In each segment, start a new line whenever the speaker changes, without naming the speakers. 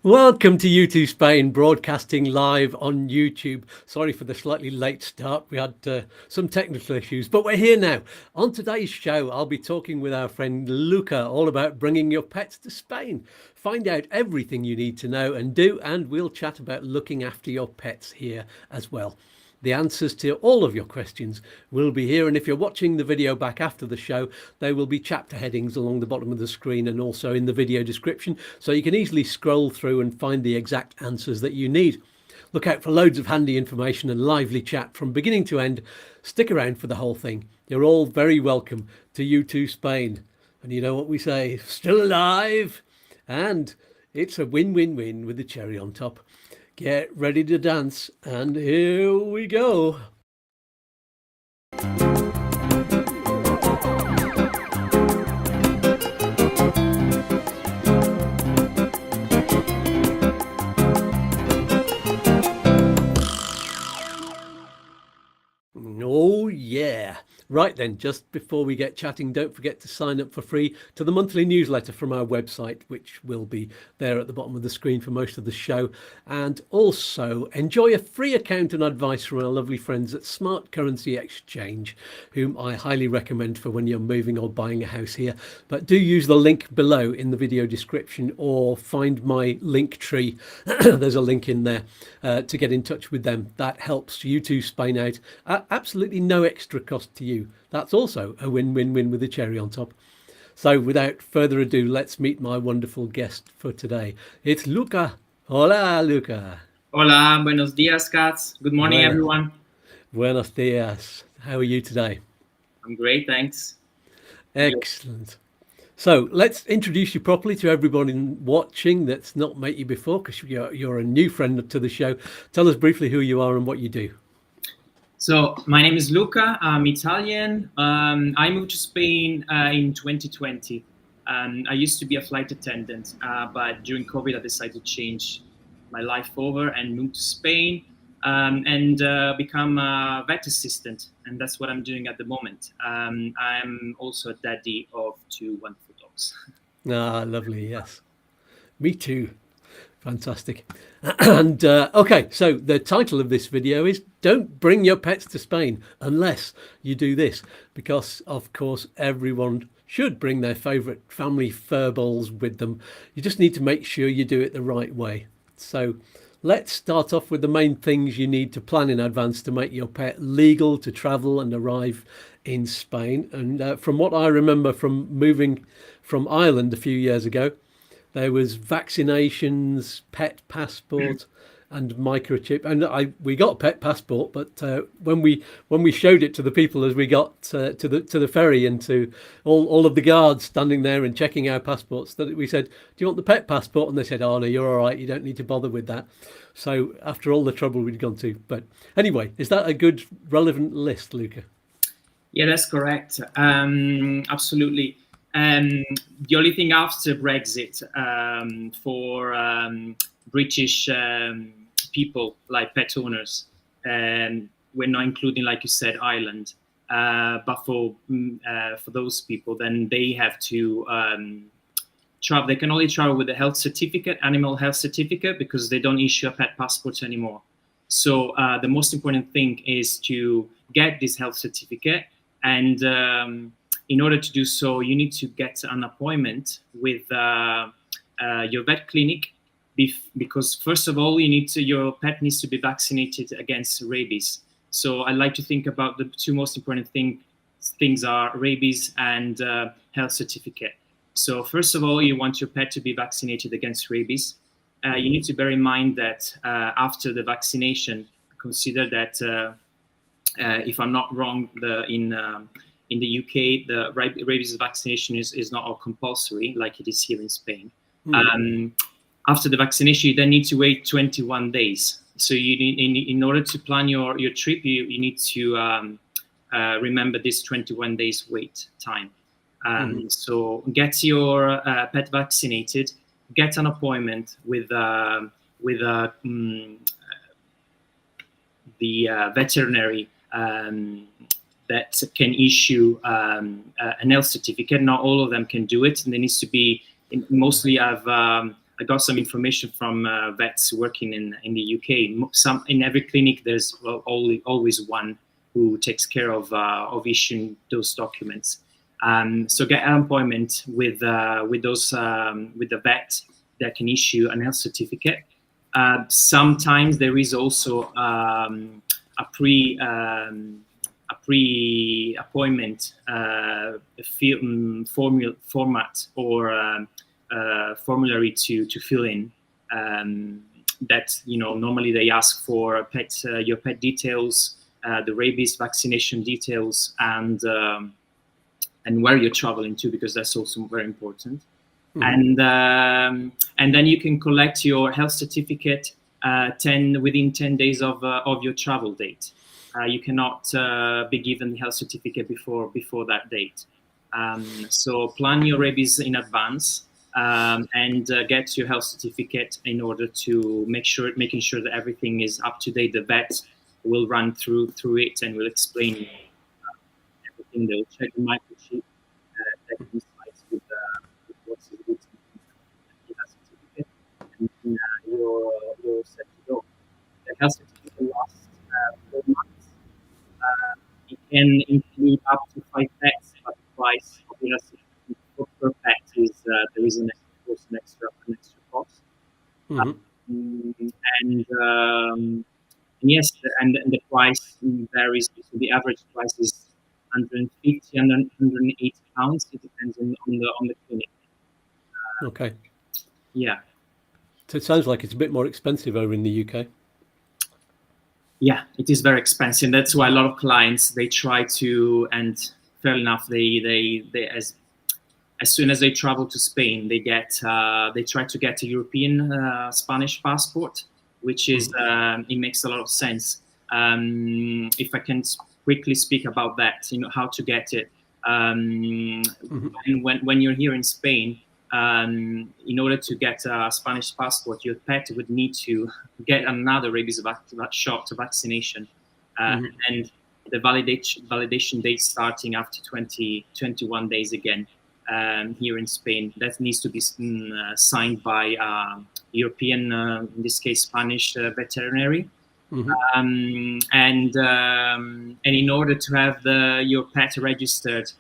Welcome to YouTooSpain, broadcasting live on YouTube. Sorry for the slightly late start. We had some technical issues, but we're here now. On today's show, I'll be talking with our friend Luca all about bringing your pets to Spain. Find out everything you need to know and do, and we'll chat about looking after your pets here as well. The answers to all of your questions will be here, and if you're watching the video back after the show, there will be chapter headings along the bottom of the screen and also in the video description, so you can easily scroll through and find the exact answers that you need. Look out for loads of handy information and lively chat from beginning to end. Stick around for the whole thing. You're all very welcome to YouTooSpain. And you know what we say, still alive, and it's a win-win-win with the cherry on top. Get ready to dance, and here we go. Oh yeah. Right then, just before we get chatting, don't forget to sign up for free to the monthly newsletter from our website, which will be there at the bottom of the screen for most of the show. And also enjoy a free account and advice from our lovely friends at Smart Currency Exchange, whom I highly recommend for when you're moving or buying a house here. But do use the link below in the video description, or find my link tree. There's a link in there to get in touch with them. That helps YouTooSpain out at absolutely no extra cost to you. That's also a win-win-win with a cherry on top. So without further ado, let's meet my wonderful guest for today. It's Luca. Hola, Luca.
Hola, buenos dias, Skatz. Good morning, everyone.
Buenos dias. How are you today?
I'm great, thanks.
Excellent. So let's introduce you properly to everybody watching that's not met you before, because you're a new friend to the show. Tell us briefly who you are and what you do.
So my name is Luca. I'm Italian. I moved to Spain in 2020. I used to be a flight attendant, but during COVID, I decided to change my life over and move to Spain and become a vet assistant. And that's what I'm doing at the moment. I'm also a daddy of 2 wonderful dogs.
Ah, lovely. Yes, me too. Fantastic. And okay, so the title of this video is Don't Bring Your Pets to Spain Unless You Do This, because of course everyone should bring their favorite family fur balls with them. You just need to make sure you do it the right way. So let's start off with the main things you need to plan in advance to make your pet legal to travel and arrive in Spain. And from what I remember from moving from Ireland a few years ago, there was vaccinations, pet passport, and microchip. And we got pet passport, but when we showed it to the people as we got to the ferry and to all of the guards standing there and checking our passports, that we said, "Do you want the pet passport?" And they said, "Oh no, you're all right. You don't need to bother with that." So after all the trouble we'd gone to, but anyway, is that a good relevant list, Luca?
Yeah, that's correct. Absolutely. The only thing after Brexit for British people, like pet owners, we're not including, like you said, Ireland. But for those people, then they have to travel. They can only travel with a health certificate, animal health certificate, because they don't issue a pet passport anymore. So the most important thing is to get this health certificate, and in order to do so, you need to get an appointment with your vet clinic, because first of all, your pet needs to be vaccinated against rabies. So I like to think about the 2 most important things are rabies and health certificate. So first of all, you want your pet to be vaccinated against rabies. You need to bear in mind that after the vaccination, consider that if I'm not wrong, in the UK, the rabies vaccination is not all compulsory like it is here in Spain. After the vaccination, you then need to wait 21 days. So you need, in order to plan your trip, you need to remember this 21 days wait time. So get your pet vaccinated, get an appointment with the veterinary that can issue an health certificate. Not all of them can do it, and there needs to be mostly have I got some information from vets working in the UK. Some in every clinic, there's always one who takes care of issuing those documents. So get an appointment with the vet that can issue an health certificate. Sometimes there is also a pre-appointment format or formulary to fill in. That normally they ask for your pet details, the rabies vaccination details, and where you're traveling to, because that's also very important. Mm-hmm. And then you can collect your health certificate within 10 days of your travel date. You cannot be given the health certificate before that date. So plan your rabies in advance, and get your health certificate in order to making sure that everything is up to date. The vet will run through it and will explain everything. They'll check the microchip that coincides with what's the health certificate, and then you're set to go. The health certificate lasts 4 months. It can include up to 5 pets, but the price of the health certificate per pet is there is an extra cost. Mm-hmm. And yes, and the price varies. So the average price is 150 and 180 pounds. It depends on the clinic.
Okay.
Yeah.
So it sounds like it's a bit more expensive over in the UK.
Yeah, it is very expensive. That's why a lot of clients, they try to, and fair enough, they as soon as they travel to Spain, they try to get a European Spanish passport, which is it makes a lot of sense. If I can quickly speak about that, how to get it. When you're here in Spain, in order to get a Spanish passport, your pet would need to get another rabies shot, vaccination, and the validation date starting after 21 days again. Here in Spain, that needs to be signed by European, in this case, Spanish veterinary. Mm-hmm. And in order to have your pet registered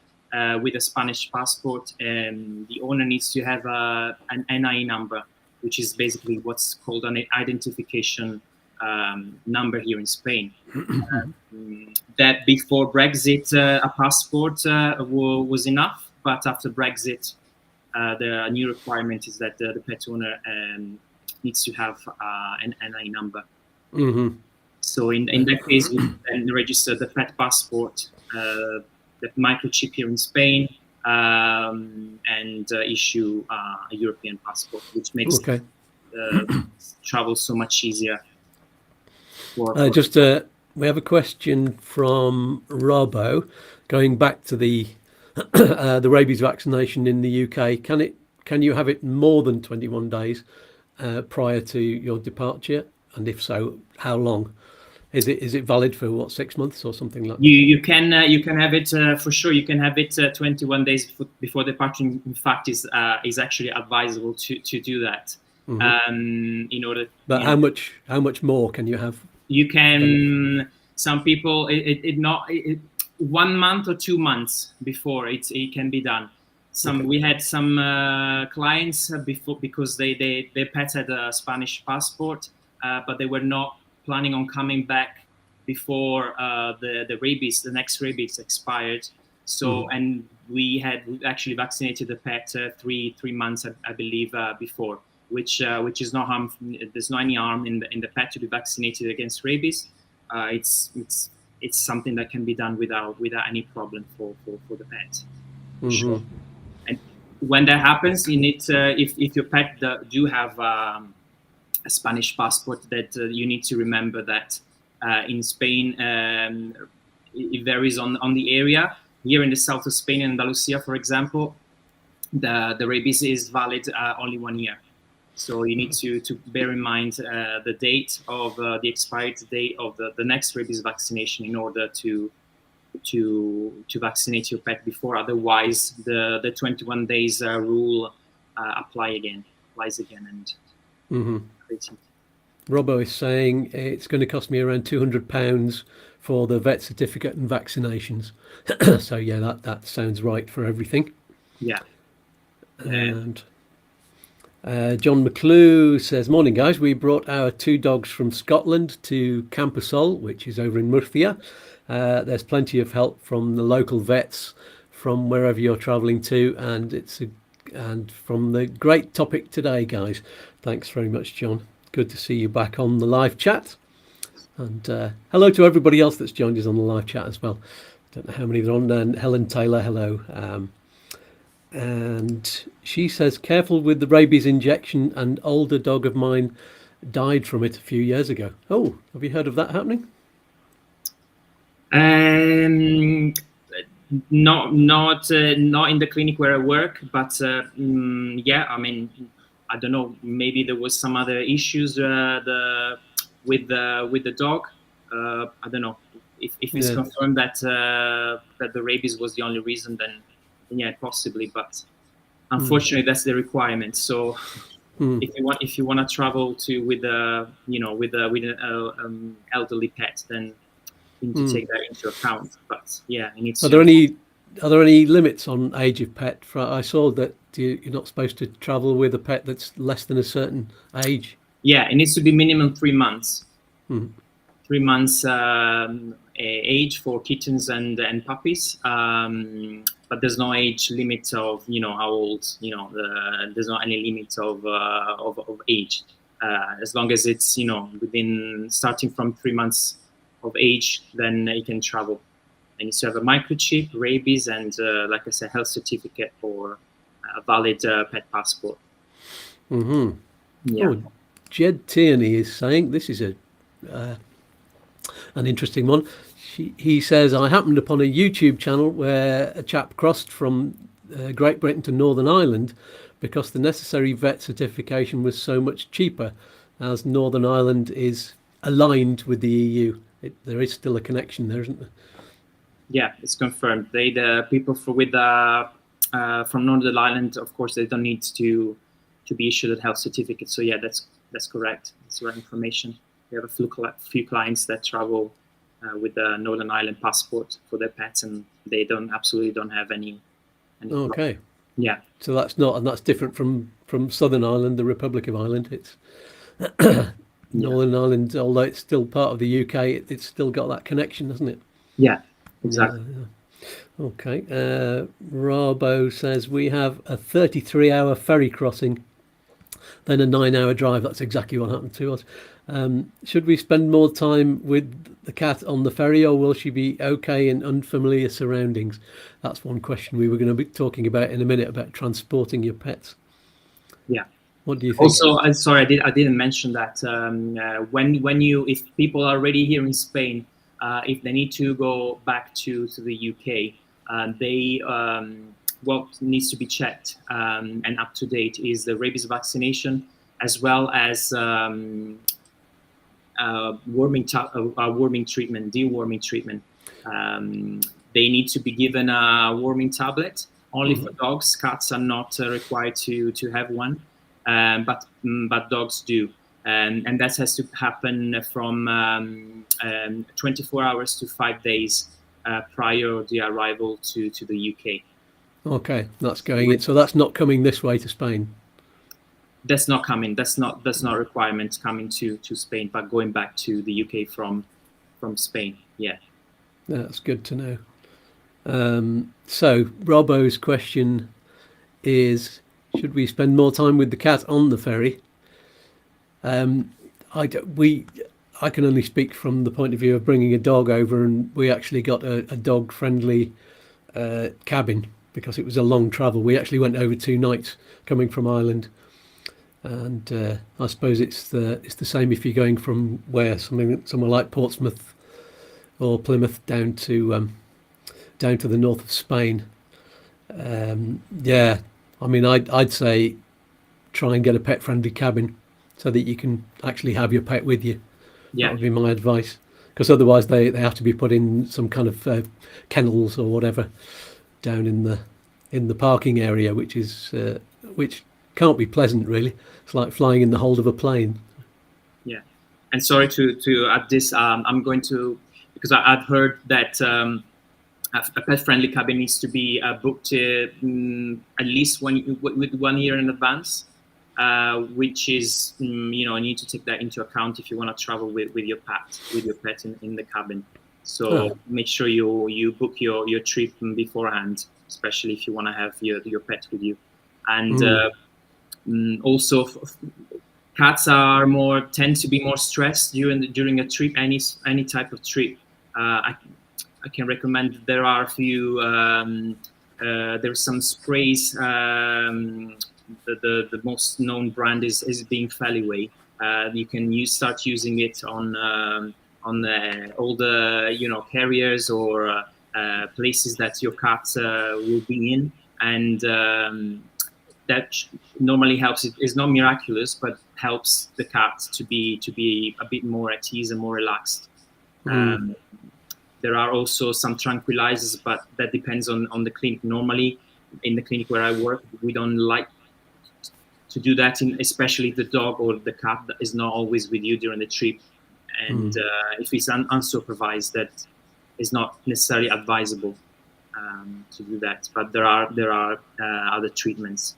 with a Spanish passport, the owner needs to have an NI number, which is basically what's called an identification number here in Spain. That before Brexit, a passport was enough. But after Brexit, the new requirement is that the pet owner needs to have an NI number. Mm-hmm. So in that case, we then register the pet passport, the microchip here in Spain, and issue a European passport, which makes travel so much easier.
We have a question from Robbo, going back to the the rabies vaccination in the UK. Can you have it more than 21 days prior to your departure? And if so, how long? Is it valid for 6 months or something like that?
You can have it for sure. You can have it 21 days before departure. In fact, is actually advisable to do that. Mm-hmm. In order.
But how much more can you have?
You can. Some people 1 month or 2 months before it can be done. We had some clients before, because their pets had a Spanish passport, but they were not planning on coming back before the next rabies expired. So and we actually vaccinated the pet 3 months, I believe, before, which is not harmful. There's no any harm in the pet to be vaccinated against rabies. It's something that can be done without any problem for the pet. Mm-hmm. Sure. And when that happens, you need if your pet do have a Spanish passport, that you need to remember that in Spain, it varies on the area. Here in the south of Spain, in Andalusia, for example, the rabies is valid only 1 year. So you need to bear in mind the date of the expiry date of the next rabies vaccination in order to vaccinate your pet before. Otherwise, the 21 days rule apply again. flies again and
Mm-hmm.
create it.
Robbo is saying it's going to cost me around £200 for the vet certificate and vaccinations. So yeah, that sounds right for everything.
Yeah.
And John McClue says, morning guys, we brought our 2 dogs from Scotland to Campasol, which is over in Murcia. There's plenty of help from the local vets from wherever you're travelling to, and from the great topic today, guys. Thanks very much, John. Good to see you back on the live chat. And hello to everybody else that's joined us on the live chat as well. Don't know how many are on. And Helen Taylor, hello. And she says, careful with the rabies injection. An older dog of mine died from it a few years ago. Oh, have you heard of that happening?
Not in the clinic where I work, but yeah, I mean, I don't know. Maybe there was some other issues with the dog. I don't know if it's confirmed that that the rabies was the only reason. Then yeah, possibly. But unfortunately, that's the requirement. So if you want to travel with an elderly pet, then you need to take that into account. But yeah, it needs. Are
there any limits on age of pet? I saw that you're not supposed to travel with a pet that's less than a certain age.
Yeah, it needs to be minimum 3 months.
3
months age for kittens and puppies. But there's no age limit of how old. There's not any limit of age. As long as it's within starting from 3 months of age, then you can travel. And you have a microchip, rabies, and like I said, health certificate or a valid pet passport.
Yeah.
Oh,
Jed Tierney is saying this is an interesting one. He says, I happened upon a YouTube channel where a chap crossed from Great Britain to Northern Ireland because the necessary vet certification was so much cheaper, as Northern Ireland is aligned with the EU. There is still a connection there, isn't there?
Yeah, it's confirmed. The people from Northern Ireland, of course, they don't need to be issued a health certificate. So yeah, that's correct. That's the right information. We have a few clients that travel with a Northern Ireland passport for their pets, and they absolutely don't have any
okay
problem. Yeah.
So that's different from Southern Ireland, the Republic of Ireland. It's Northern Ireland, although it's still part of the UK, it's still got that connection, hasn't it?
Yeah, exactly.
Okay. Rabo says we have a 33-hour ferry crossing, then a 9-hour drive. That's exactly what happened to us. Should we spend more time with the cat on the ferry, or will she be okay in unfamiliar surroundings? That's one question we were going to be talking about in a minute, about transporting your pets.
Yeah.
What do you think?
Also, I'm sorry, I didn't mention that if people are already here in Spain, if they need to go back to the UK, what needs to be checked and up to date is the rabies vaccination, as well as deworming treatment. They need to be given a worming tablet. Only for dogs. Cats are not required to have one, but dogs do. And that has to happen from 24 hours to 5 days prior the arrival to the UK.
Okay, that's going in. So that's not coming this way to Spain.
That's not coming. That's not a requirement coming to Spain, but going back to the UK from Spain. Yeah.
That's good to know. So Robbo's question is, should we spend more time with the cat on the ferry? I can only speak from the point of view of bringing a dog over, and we actually got a dog-friendly cabin because it was a long travel. We actually went over 2 nights coming from Ireland, and I suppose it's the same if you're going from somewhere like Portsmouth or Plymouth down to the north of Spain. Yeah, I mean, I'd say try and get a pet-friendly cabin so that you can actually have your pet with you.
Yeah.
That would be my advice, because otherwise they have to be put in some kind of kennels or whatever down in the parking area, which can't be pleasant, really. It's like flying in the hold of a plane.
Yeah, and sorry to add this. I'm going to, because I've heard that a pet-friendly cabin needs to be booked at least with 1 year in advance, which is you need to take that into account if you want to travel with your pet in the cabin. So make sure you book your trip beforehand, especially if you want to have your pet with you. And also, cats tend to be more stressed during a trip, any type of trip. I can recommend, there are a few, there's some sprays. The most known brand is being Feliway. You can start using it on all the carriers or places that your cat will be in, and that normally helps. It is not miraculous, but helps the cat to be a bit more at ease and more relaxed. There are also some tranquilizers, but that depends on the clinic. Normally, in the clinic where I work, we don't like to do that, especially if the dog or the cat is not always with you during the trip. And if it's unsupervised, that is not necessarily advisable to do that. But there are other treatments.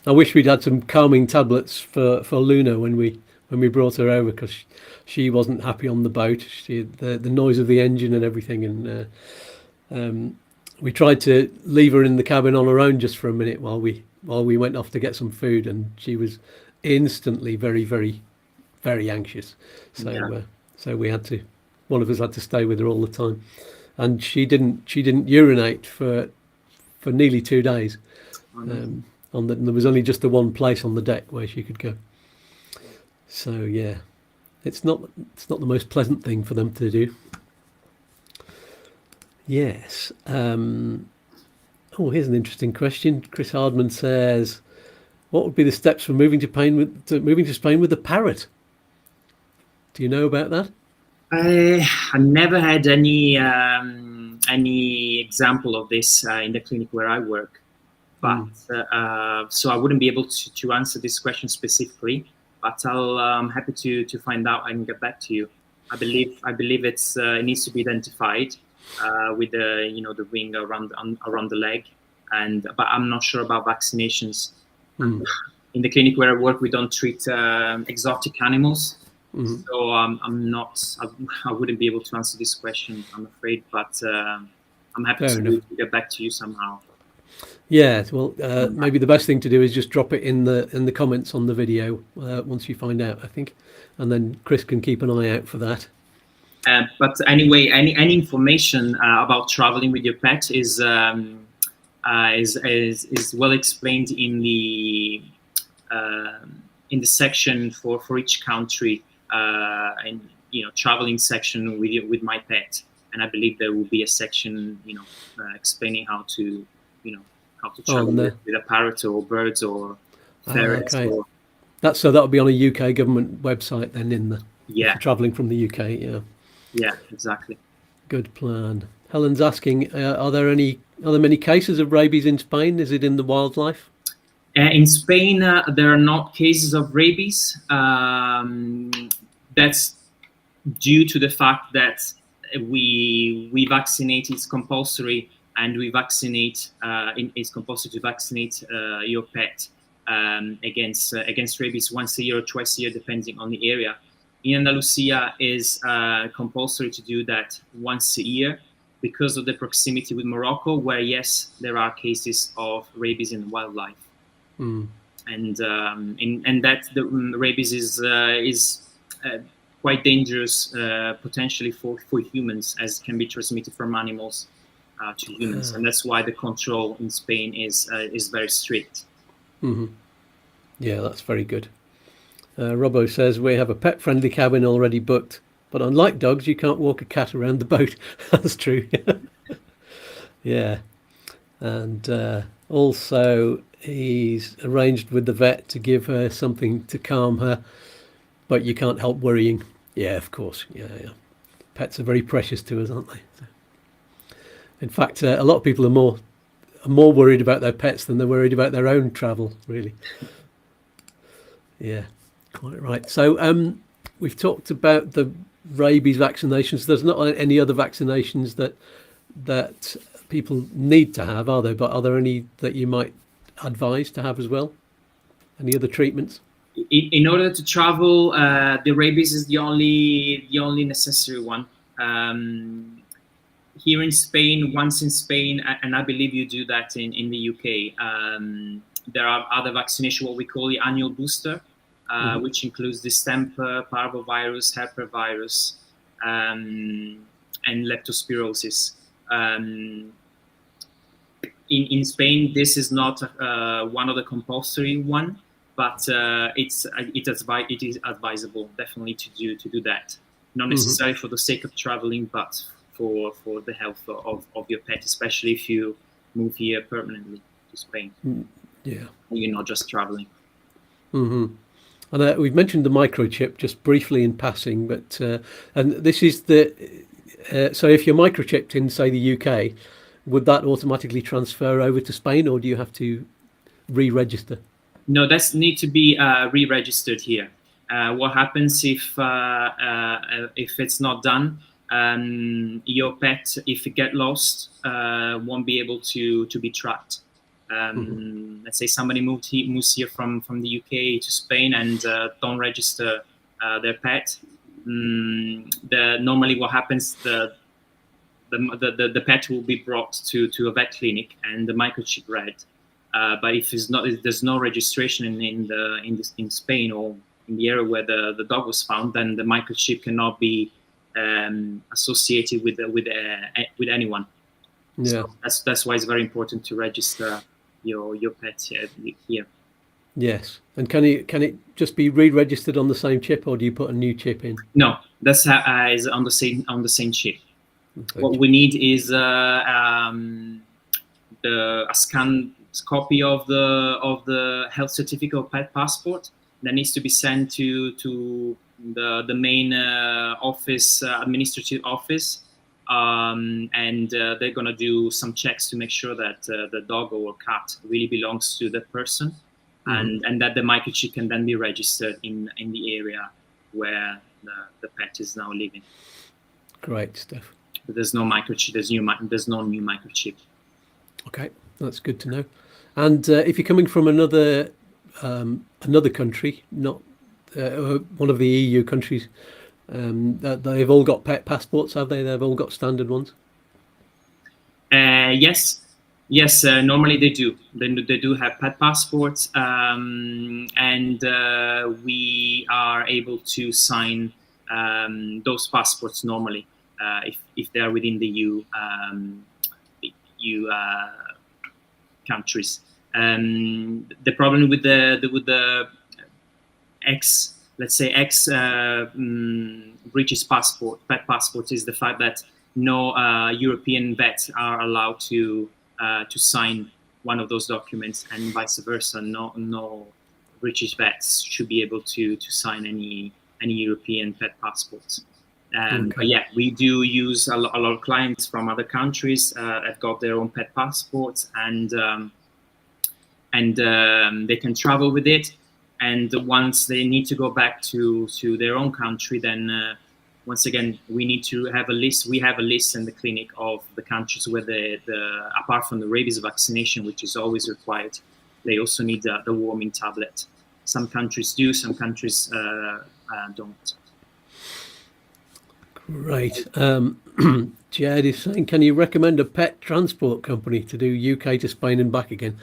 I wish we'd had some calming tablets for Luna when we brought her over, because she wasn't happy on the boat. The noise of the engine and everything, and we tried to leave her in the cabin on her own just for a minute while we went off to get some food, and she was instantly very, very, very anxious. So so we had to, one of us had to stay with her all the time, and she didn't urinate for nearly 2 days. There was only just the one place on the deck where she could go. So yeah, it's not the most pleasant thing for them to do. Yes. Here's an interesting question. Chris Hardman says, "What would be the steps for moving to Spain with the parrot?" Do you know about that?
I never had any example of this in the clinic where I work, but so I wouldn't be able to answer this question specifically. But I'm happy to find out and get back to you. I believe it needs to be identified with the ring around the leg, but I'm not sure about vaccinations. In the clinic where I work, we don't treat exotic animals, so I wouldn't be able to answer this question, I'm afraid. But I'm happy to get back to you somehow.
Yeah, well, maybe the best thing to do is just drop it in the comments on the video once you find out, I think, and then Chris can keep an eye out for that.
But anyway, any information about traveling with your pet is well explained in the section for each country, and traveling section with my pet. And I believe there will be a section explaining how to travel with a parrot or birds or ferrets.
Okay. That'll be on a UK government website then, for traveling from the UK.
Yeah, exactly.
Good plan. Helen's asking, are there many cases of rabies in Spain? Is it in the wildlife?
In Spain, there are not cases of rabies. That's due to the fact that we vaccinate. It's compulsory, and we vaccinate. It's compulsory to vaccinate your pet against rabies once a year or twice a year, depending on the area. In Andalusia, is compulsory to do that once a year because of the proximity with Morocco, where yes, there are cases of rabies in wildlife, and that the rabies is quite dangerous potentially for humans, as can be transmitted from animals to humans, and that's why the control in Spain is very strict.
Yeah, that's very good. Robbo says, we have a pet-friendly cabin already booked, but unlike dogs, you can't walk a cat around the boat. That's true. Yeah. And also, he's arranged with the vet to give her something to calm her, but you can't help worrying. Yeah, of course. Yeah. Pets are very precious to us, aren't they? In fact, a lot of people are more are more worried about their pets than they're worried about their own travel, really. Yeah, quite right. So we've talked about the rabies vaccinations. There's not any other vaccinations that people need to have, are there? But are there any that you might advise to have as well? Any other treatments?
In order to travel, the rabies is the only necessary one. Here in Spain, once in Spain, and I believe you do that in the UK, there are other vaccinations, what we call the annual booster, which includes distemper, parvovirus, herpesvirus, and leptospirosis. In Spain, this is not one of the compulsory one, but it is advisable definitely to do that. Not necessarily for the sake of traveling, but for the health of your pet, especially if you move here permanently to Spain.
Yeah,
you're not just traveling.
And we've mentioned the microchip just briefly in passing, but and this is the so if you're microchipped in, say, the UK, would that automatically transfer over to Spain, or do you have to re-register?
No, that need to be re-registered here. What happens if it's not done? Your pet, if it get lost, won't be able to be tracked. Let's say somebody moves here from the UK to Spain and don't register their pet. Normally what happens, the pet will be brought to a vet clinic and the microchip read. But if there's no registration in Spain or in the area where the dog was found, then the microchip cannot be associated with anyone.
Yeah,
so that's why it's very important to register your pet here.
Yes, and can it just be re-registered on the same chip, or do you put a new chip in?
No, that's is on the same chip. Okay. What we need is a scanned copy of the health certificate or pet passport that needs to be sent to the main office, administrative office, and they're gonna do some checks to make sure that the dog or cat really belongs to the person, and that the microchip can then be registered in the area where the pet is now living. Great stuff. But there's no microchip. There's no new microchip.
Okay, that's good to know. And if you're coming from another country, not one of the EU countries, they've all got pet passports, have they? They've all got standard ones?
Yes. Normally they do. They do have pet passports, and we are able to sign those passports normally if they are within the EU countries. The problem with the British pet passport is the fact that no European vets are allowed to sign one of those documents, and vice versa. No British vets should be able to sign any European pet passports. Okay. But yeah, we do use a lot of clients from other countries that got their own pet passports, and they can travel with it. And once they need to go back to their own country, then once again we need to have a list. We have a list in the clinic of the countries where apart from the rabies vaccination, which is always required, they also need the worming tablet. Some countries do, some countries don't.
Right. Jed is saying, can you recommend a pet transport company to do UK to Spain and back again?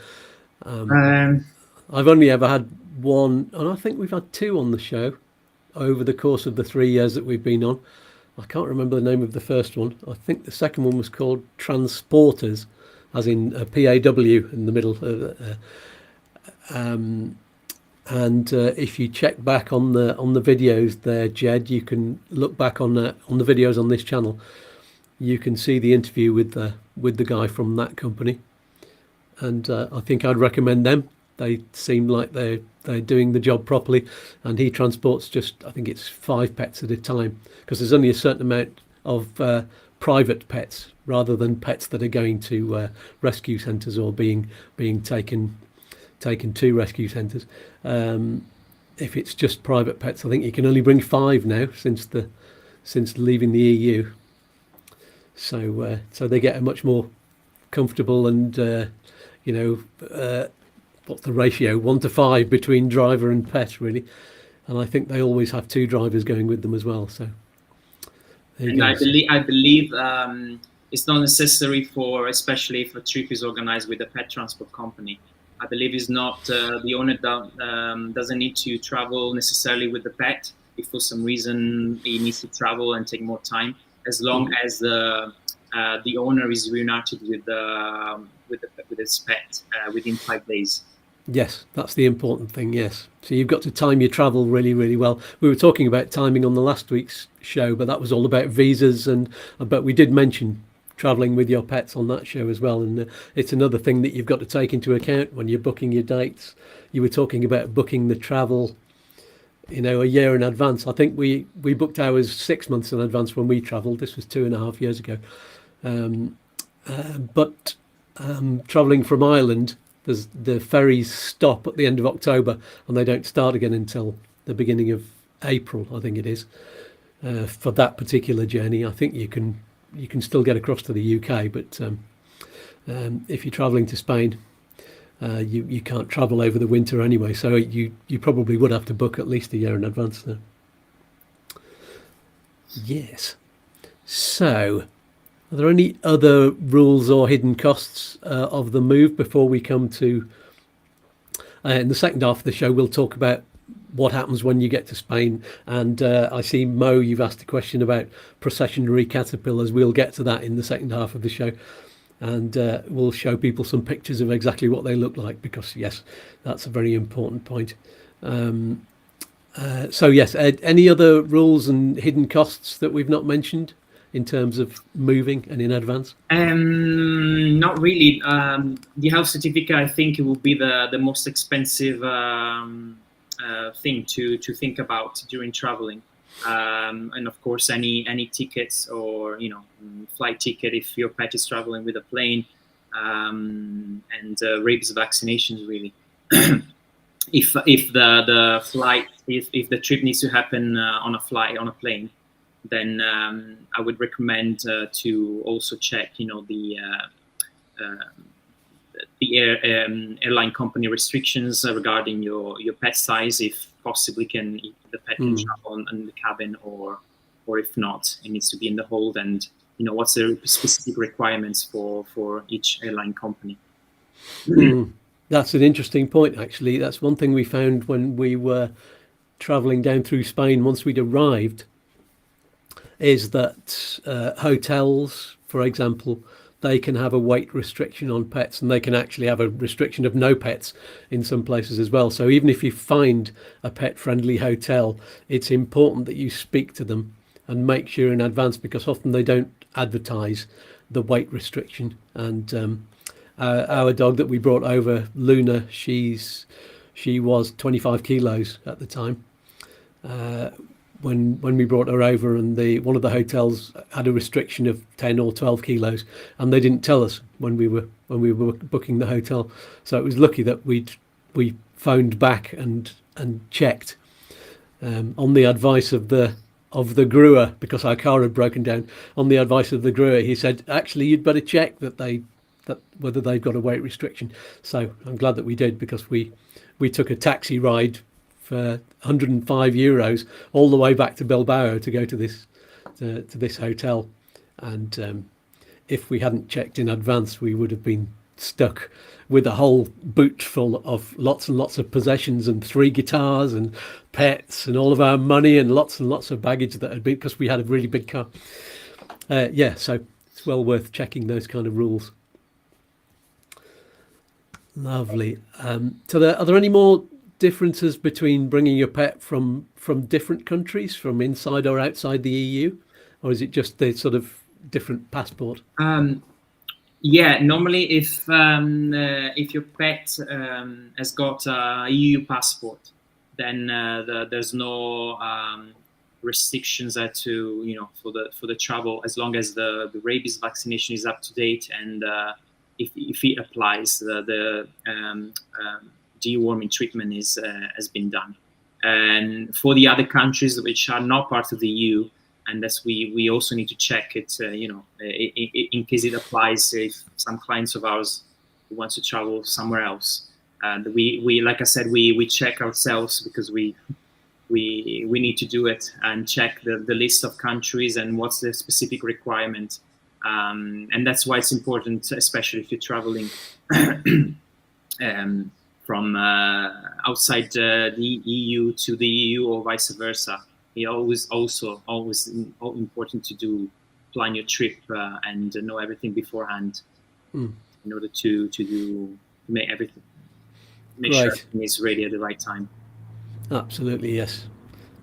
I've only ever had one, and I think we've had two on the show over the course of the 3 years that we've been on. I can't remember the name of the first one. I think the second one was called Transporters, as in PAW in the middle. And if you check back on the videos there, Jed, you can look back on the videos on this channel. You can see the interview with the guy from that company, and I think I'd recommend them. They seem like they're doing the job properly, and he transports just, I think it's 5 pets at a time, because there's only a certain amount private pets rather than pets that are going to rescue centres or being taken to rescue centres. If it's just private pets, I think you can only bring 5 now since leaving the EU. So they get a much more comfortable and what's the ratio, 1 to 5 between driver and pet, really. And I think they always have 2 drivers going with them as well. So
and I believe it's not necessary especially if a trip is organized with a pet transport company. I believe it's not the owner doesn't need to travel necessarily with the pet if for some reason he needs to travel and take more time, as long as the owner is reunited with his pet within 5 days.
Yes, that's the important thing, yes. So you've got to time your travel really, really well. We were talking about timing on the last week's show, but that was all about visas, but we did mention travelling with your pets on that show as well. And it's another thing that you've got to take into account when you're booking your dates. You were talking about booking the travel, a year in advance. I think we booked ours 6 months in advance when we travelled. This was 2.5 years ago. But travelling from Ireland, the ferries stop at the end of October and they don't start again until the beginning of April, I think it is, for that particular journey. I think you can still get across to the UK, but if you're travelling to Spain, you can't travel over the winter anyway, so you probably would have to book at least a year in advance there. Yes. So are there any other rules or hidden costs of the move before we come to in the second half of the show? We'll talk about what happens when you get to Spain, and I see Mo, you've asked a question about processionary caterpillars. We'll get to that in the second half of the show, and we'll show people some pictures of exactly what they look like, because yes, that's a very important point. So yes, Ed, any other rules and hidden costs that we've not mentioned in terms of moving and in advance?
Not really. The health certificate, I think it will be the most expensive thing to think about during traveling. And of course, any tickets or flight ticket if your pet is traveling with a plane, and rabies vaccinations, really. if the flight, if the trip needs to happen on a plane, then I would recommend to also check, the airline company restrictions regarding your pet size, if possibly the pet can travel in the cabin, or if not, it needs to be in the hold, and what's the specific requirements for each airline company.
That's an interesting point, actually. That's one thing we found when we were traveling down through Spain once we'd arrived, is that hotels, for example, they can have a weight restriction on pets, and they can actually have a restriction of no pets in some places as well. So even if you find a pet-friendly hotel, it's important that you speak to them and make sure in advance, because often they don't advertise the weight restriction. And our dog that we brought over, Luna, she was 25 kilos at the time when we brought her over, and one of the hotels had a restriction of 10 or 12 kilos, and they didn't tell us when we were booking the hotel. So it was lucky that we phoned back and checked on the advice of the grower, because our car had broken down. On the advice of the grower, he said, actually, you'd better check whether they've got a weight restriction. So I'm glad that we did, because we took a taxi ride for 105 euros all the way back to Bilbao to go to this hotel, and if we hadn't checked in advance, we would have been stuck with a whole boot full of lots and lots of possessions, and 3 guitars and pets and all of our money and lots of baggage that had been, because we had a really big car. So it's well worth checking those kind of rules. Lovely. So are there any more differences between bringing your pet from different countries, from inside or outside the EU, or is it just the sort of different passport?
Yeah, normally if your pet has got a EU passport, then there's no restrictions are to, for the travel, as long as the rabies vaccination is up to date, and if it applies, the deworming treatment has been done. And for the other countries which are not part of the EU, and that's we also need to check it, in case it applies. If some clients of ours who want to travel somewhere else, we like I said, we check ourselves, because we need to do it and check the list of countries and what's the specific requirement. And that's why it's important, especially if you're traveling from outside the EU to the EU or vice versa. It's always important to plan your trip and know everything beforehand, in order to make everything, sure everything is ready at the right time.
Absolutely, yes.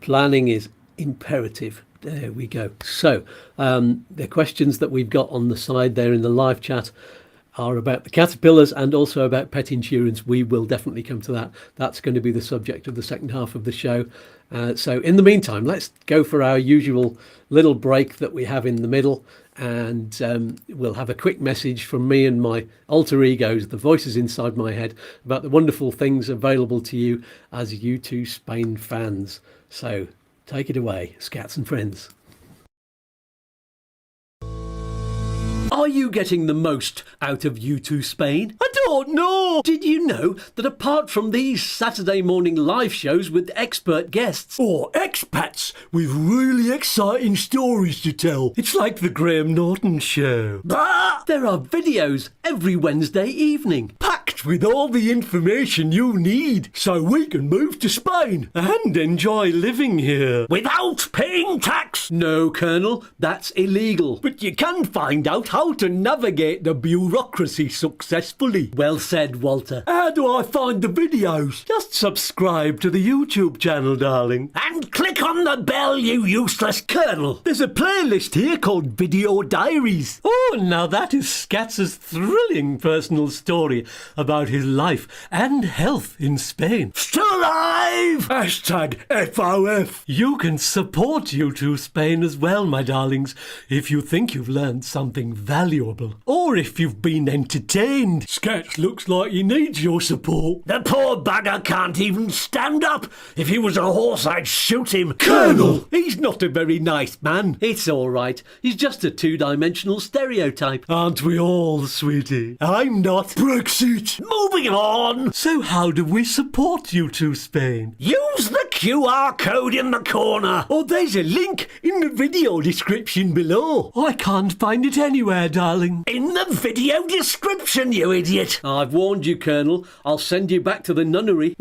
Planning is imperative. There we go. So the questions that we've got on the side there in the live chat are about the caterpillars and also about pet insurance. We will definitely come to that. That's going to be the subject of the second half of the show. So in the meantime, let's go for our usual little break that we have in the middle, and we'll have a quick message from me and my alter egos, the voices inside my head, about the wonderful things available to you as YouTooSpain fans. So take it away, Scats and friends. Are you getting the most out of YouTooSpain? I don't know. Did you know that apart from these Saturday morning live shows with expert guests, or expats with really exciting stories to tell, it's like the Graham Norton show, there are videos every Wednesday evening, packed with all the information you need, so we can move to Spain and enjoy living here without paying tax. No, Colonel, that's illegal. But you can find out how to navigate the bureaucracy successfully. Well said, Walter. How do I find the videos? Just subscribe to the YouTube channel, darling. And click on the bell, you useless Colonel. There's a playlist here called Video Diaries. Oh, now that is Skatz's thrilling personal story about his life and health in Spain. Still alive! Hashtag FOF. You can support YouTooSpain as well, my darlings, if you think you've learned something valuable, or if you've been entertained. Skatz looks like he needs your support. The poor bugger can't even stand up. If he was a horse, I'd shoot him. Colonel! He's not a very nice man. It's all right. He's just a two-dimensional stereotype. Aren't we all, sweetie? I'm not. Brexit! Moving on! So how do we support YouTooSpain? Use the QR code in the corner. Or there's a link in the video description below. I can't find it anywhere, darling. In the video description, you idiot. I've warned you, Colonel. I'll send you back to the nunnery.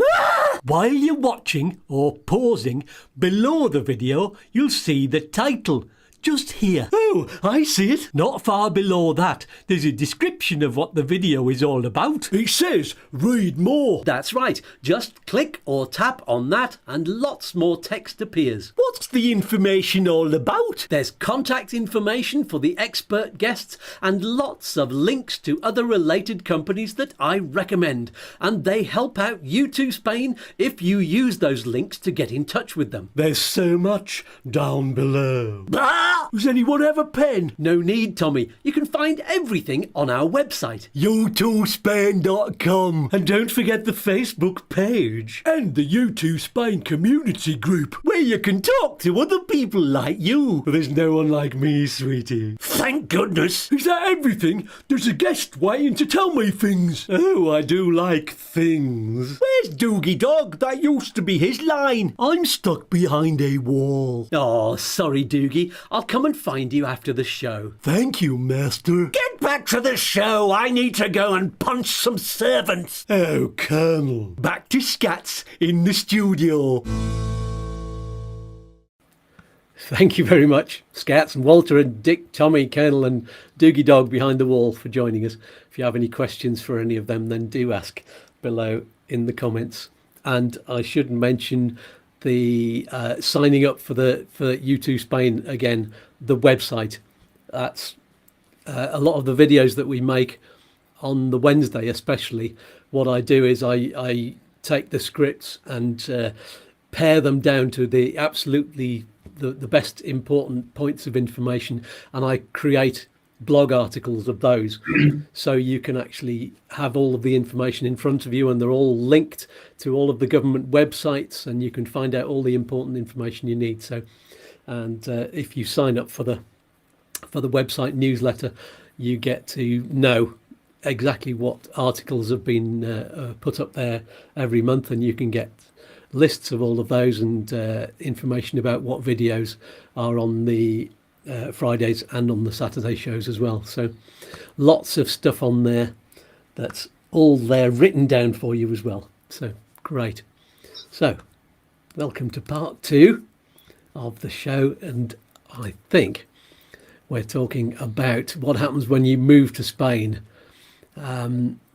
While you're watching or pausing, below the video, you'll see the title. Just here. Oh, I see it. Not far below that, there's a description of what the video is all about. It says, read more. That's right. Just click or tap on that and lots more text appears. What's the information all about? There's contact information for the expert guests and lots of links to other related companies that I recommend. And they help out YouTooSpain if you use those links to get in touch with them. There's so much down below. Does anyone have a pen? No need, Tommy. You can find everything on our website, YouTooSpain.com. And don't forget the Facebook page and the YouTooSpain community group, where you can talk to other people like you. There's no one like me, sweetie. Thank goodness. Is that everything? There's a guest waiting to tell me things. Oh, I do like things. Where's Doogie Dog? That used to be his line. I'm stuck behind a wall. Oh, sorry, Doogie. I'll come and find you after the show. Thank you, Master. Get back to the show. I need to go and punch some servants. Oh, Colonel. Back to Skatz in the studio. Thank you very much, Skatz and Walter and Dick, Tommy, Colonel and Doogie Dog behind the wall for joining us. If you have any questions for any of them, then do ask below in the comments. And I should mention the signing up for YouTooSpain again, the website. That's a lot of the videos that we make on the Wednesday, especially. What I do is I take the scripts and pare them down to the absolutely the best important points of information, and I create blog articles of those so you can actually have all of the information in front of you, and they're all linked to all of the government websites, and you can find out all the important information you need. So, and if you sign up for the website newsletter, you get to know exactly what articles have been put up there every month, and you can get lists of all of those and information about what videos are on the Fridays and on the Saturday shows as well. So lots of stuff on there that's all there written down for you as well. So great. So welcome to part 2 of the show, and I think we're talking about what happens when you move to Spain.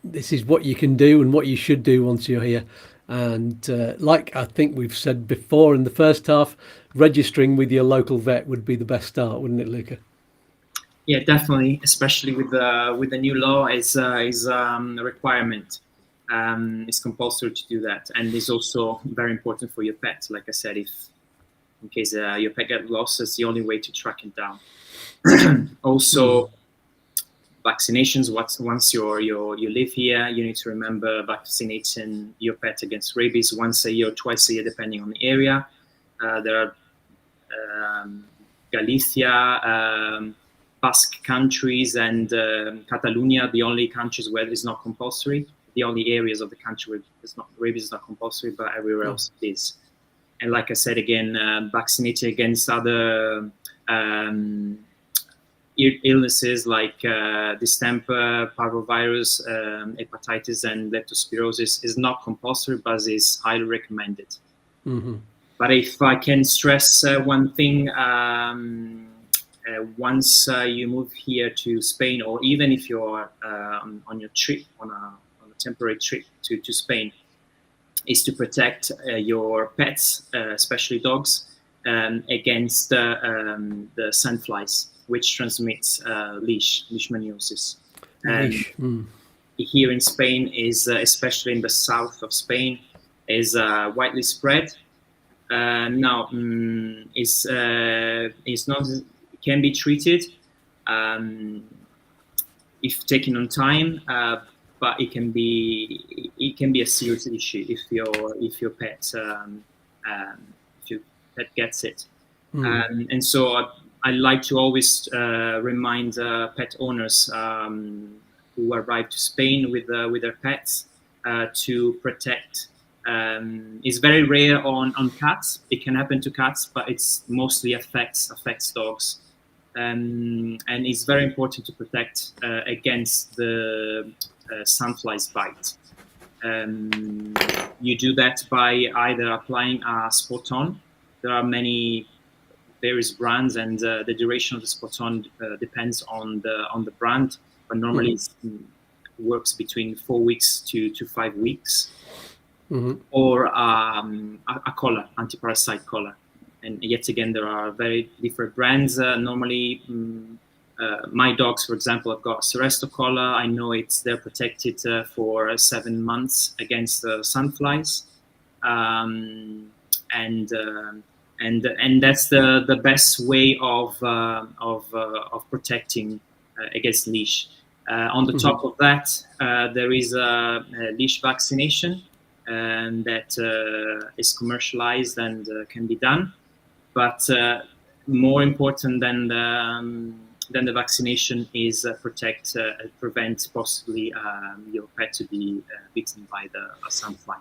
This is what you can do and what you should do once you're here. And like I think we've said before in the first half, registering with your local vet would be the best start, wouldn't it, Luca?
Yeah, definitely, especially with the new law is a requirement. It's compulsory to do that, and it's also very important for your pet. Like I said, if in case your pet gets lost, it's the only way to track it down. Also, vaccinations. Once you live here, you need to remember vaccinating your pet against rabies once a year or twice a year, depending on the area. There are Galicia, Basque countries, and Catalonia, the only countries where it's not compulsory. The only areas of the country where rabies is not compulsory, but everywhere else it is. And like I said again, vaccinated against other illnesses like distemper, parvovirus, hepatitis, and leptospirosis is not compulsory, but is highly recommended. Mm-hmm. But if I can stress one thing, once you move here to Spain, or even if you're on your trip, on a temporary trip to Spain, is to protect your pets, especially dogs, against the sandflies, which transmits leishmaniasis. Here in Spain is, especially in the south of Spain, is widely spread. Now, it's not, can be treated if taken on time, but it can be a serious issue if your pet gets it. And so I like to always remind pet owners who arrive to Spain with their pets to protect. It's very rare on cats. It can happen to cats, but it's mostly affects dogs. And it's very important to protect against the sandflies bite. You do that by either applying a spot on. There are many various brands, and the duration of the spot on depends on the brand, but normally it works between 4 weeks to 5 weeks. Or a collar, anti-parasite collar. And yet again, there are very different brands. Normally, my dogs, for example, have got Seresto collar. I know they're protected for 7 months against sandflies, and that's the best way of protecting against leash. On the top of that, there is a leash vaccination, and that is commercialized and can be done. But more important than the vaccination is prevent possibly your pet to be bitten by a sandfly.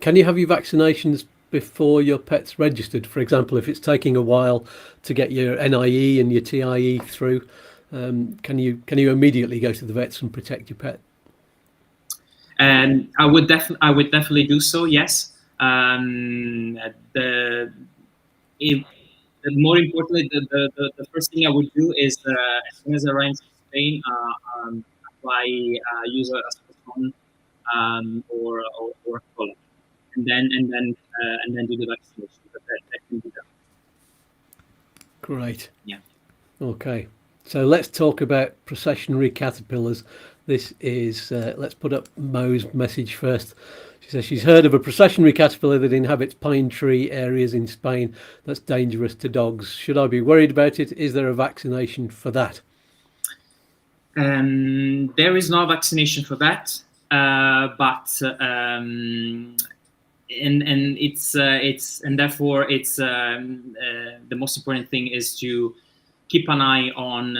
Can you have your vaccinations before your pet's registered? For example, if it's taking a while to get your NIE and your TIE through, can you immediately go to the vets and protect your pet?
And I would definitely do so. Yes. More importantly, the first thing I would do is as soon as I arrive to Spain, use a spot on or a collar, and then do the vaccination. That can be done.
Great.
Yeah.
Okay. So let's talk about processionary caterpillars. This is, let's put up Mo's message first. She says she's heard of a processionary caterpillar that inhabits pine tree areas in Spain that's dangerous to dogs. Should I be worried about it? Is there a vaccination for that?
There is no vaccination for that, but and therefore it's the most important thing is to keep an eye on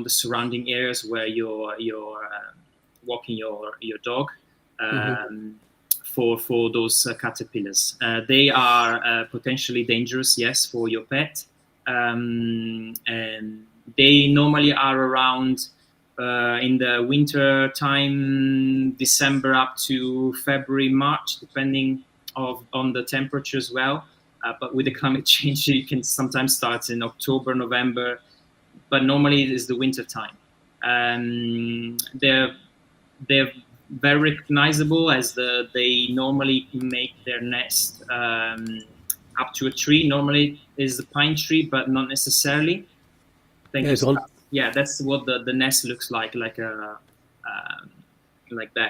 the surrounding areas where you're walking your dog. For those caterpillars, they are potentially dangerous, yes, for your pet. And they normally are around in the winter time, December up to February, March, depending on the temperature as well. But with the climate change, you can sometimes start in October, November, but normally it is the winter time. They're very recognizable as they normally make their nest up to a tree. Normally is the pine tree, but not necessarily. Yeah, that's what the nest looks like that,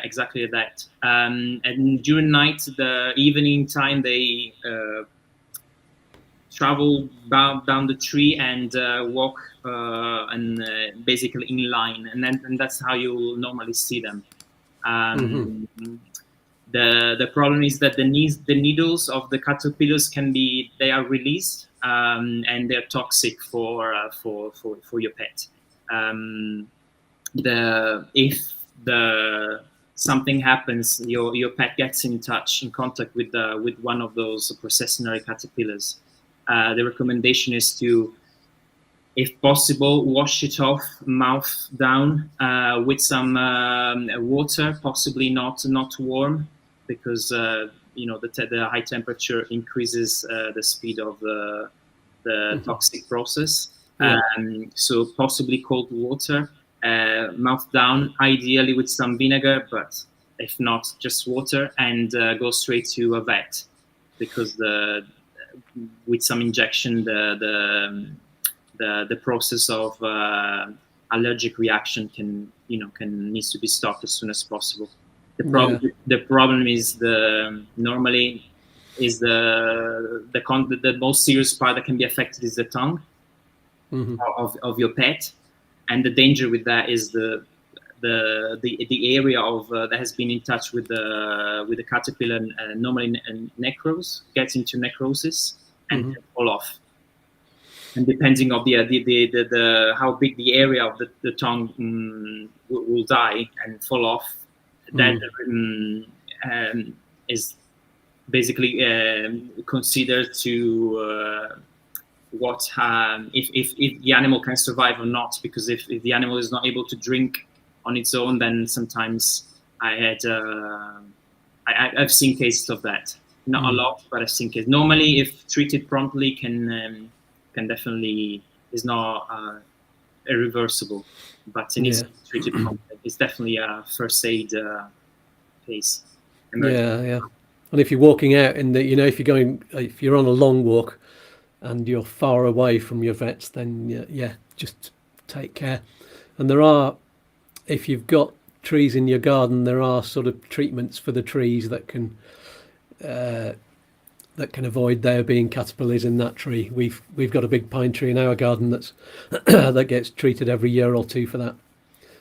exactly that. And during night, the evening time, they travel down the tree and walk basically in line, and that's how you normally see them. The problem is that the needles of the caterpillars they are released, and they're toxic for your pet. If something happens, your pet gets in contact with one of those processionary caterpillars, the recommendation is to, if possible, wash it off mouth down with some water, possibly not warm, because the high temperature increases the speed of the toxic process. So possibly cold water, mouth down, ideally with some vinegar, but if not, just water, and go straight to a vet, because with some injection, the process of allergic reaction needs to be stopped as soon as possible. The problem is normally is the most serious part that can be affected is the tongue of your pet, and the danger with that is the area of that has been in touch with the caterpillar, normally gets into necrosis and can fall off. And depending on the how big the area of the tongue will die and fall off, that is basically considered to if the animal can survive or not. Because if the animal is not able to drink on its own, then sometimes I've seen cases of that. Not a lot, but I've seen cases. Normally, if treated promptly, can definitely is not irreversible, but it needs to be treated promptly. It's definitely a first aid case.
Yeah. And if you're walking out if you're on a long walk and you're far away from your vets, then just take care. And if you've got trees in your garden, there are sort of treatments for the trees that can avoid there being caterpillars in that tree. We've got a big pine tree in our garden that gets treated every year or two for that,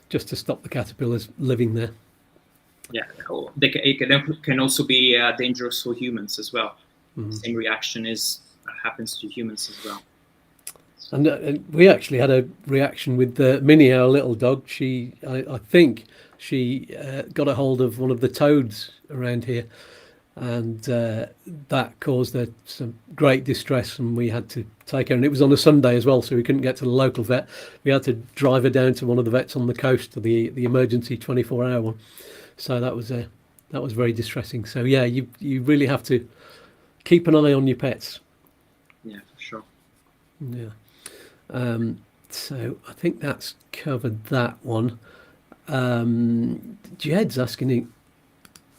just to stop the caterpillars living there.
Yeah, it can also be dangerous for humans as well. Same reaction happens to humans as well.
And we actually had a reaction with Minnie, our little dog. I think she got a hold of one of the toads around here, and that caused her some great distress, and we had to take her. And it was on a Sunday as well, so we couldn't get to the local vet. We had to drive her down to one of the vets on the coast, to the emergency 24-hour one. So that was very distressing. So yeah, you really have to keep an eye on your pets.
Yeah, for sure.
Yeah. So I think that's covered that one. Jed's asking,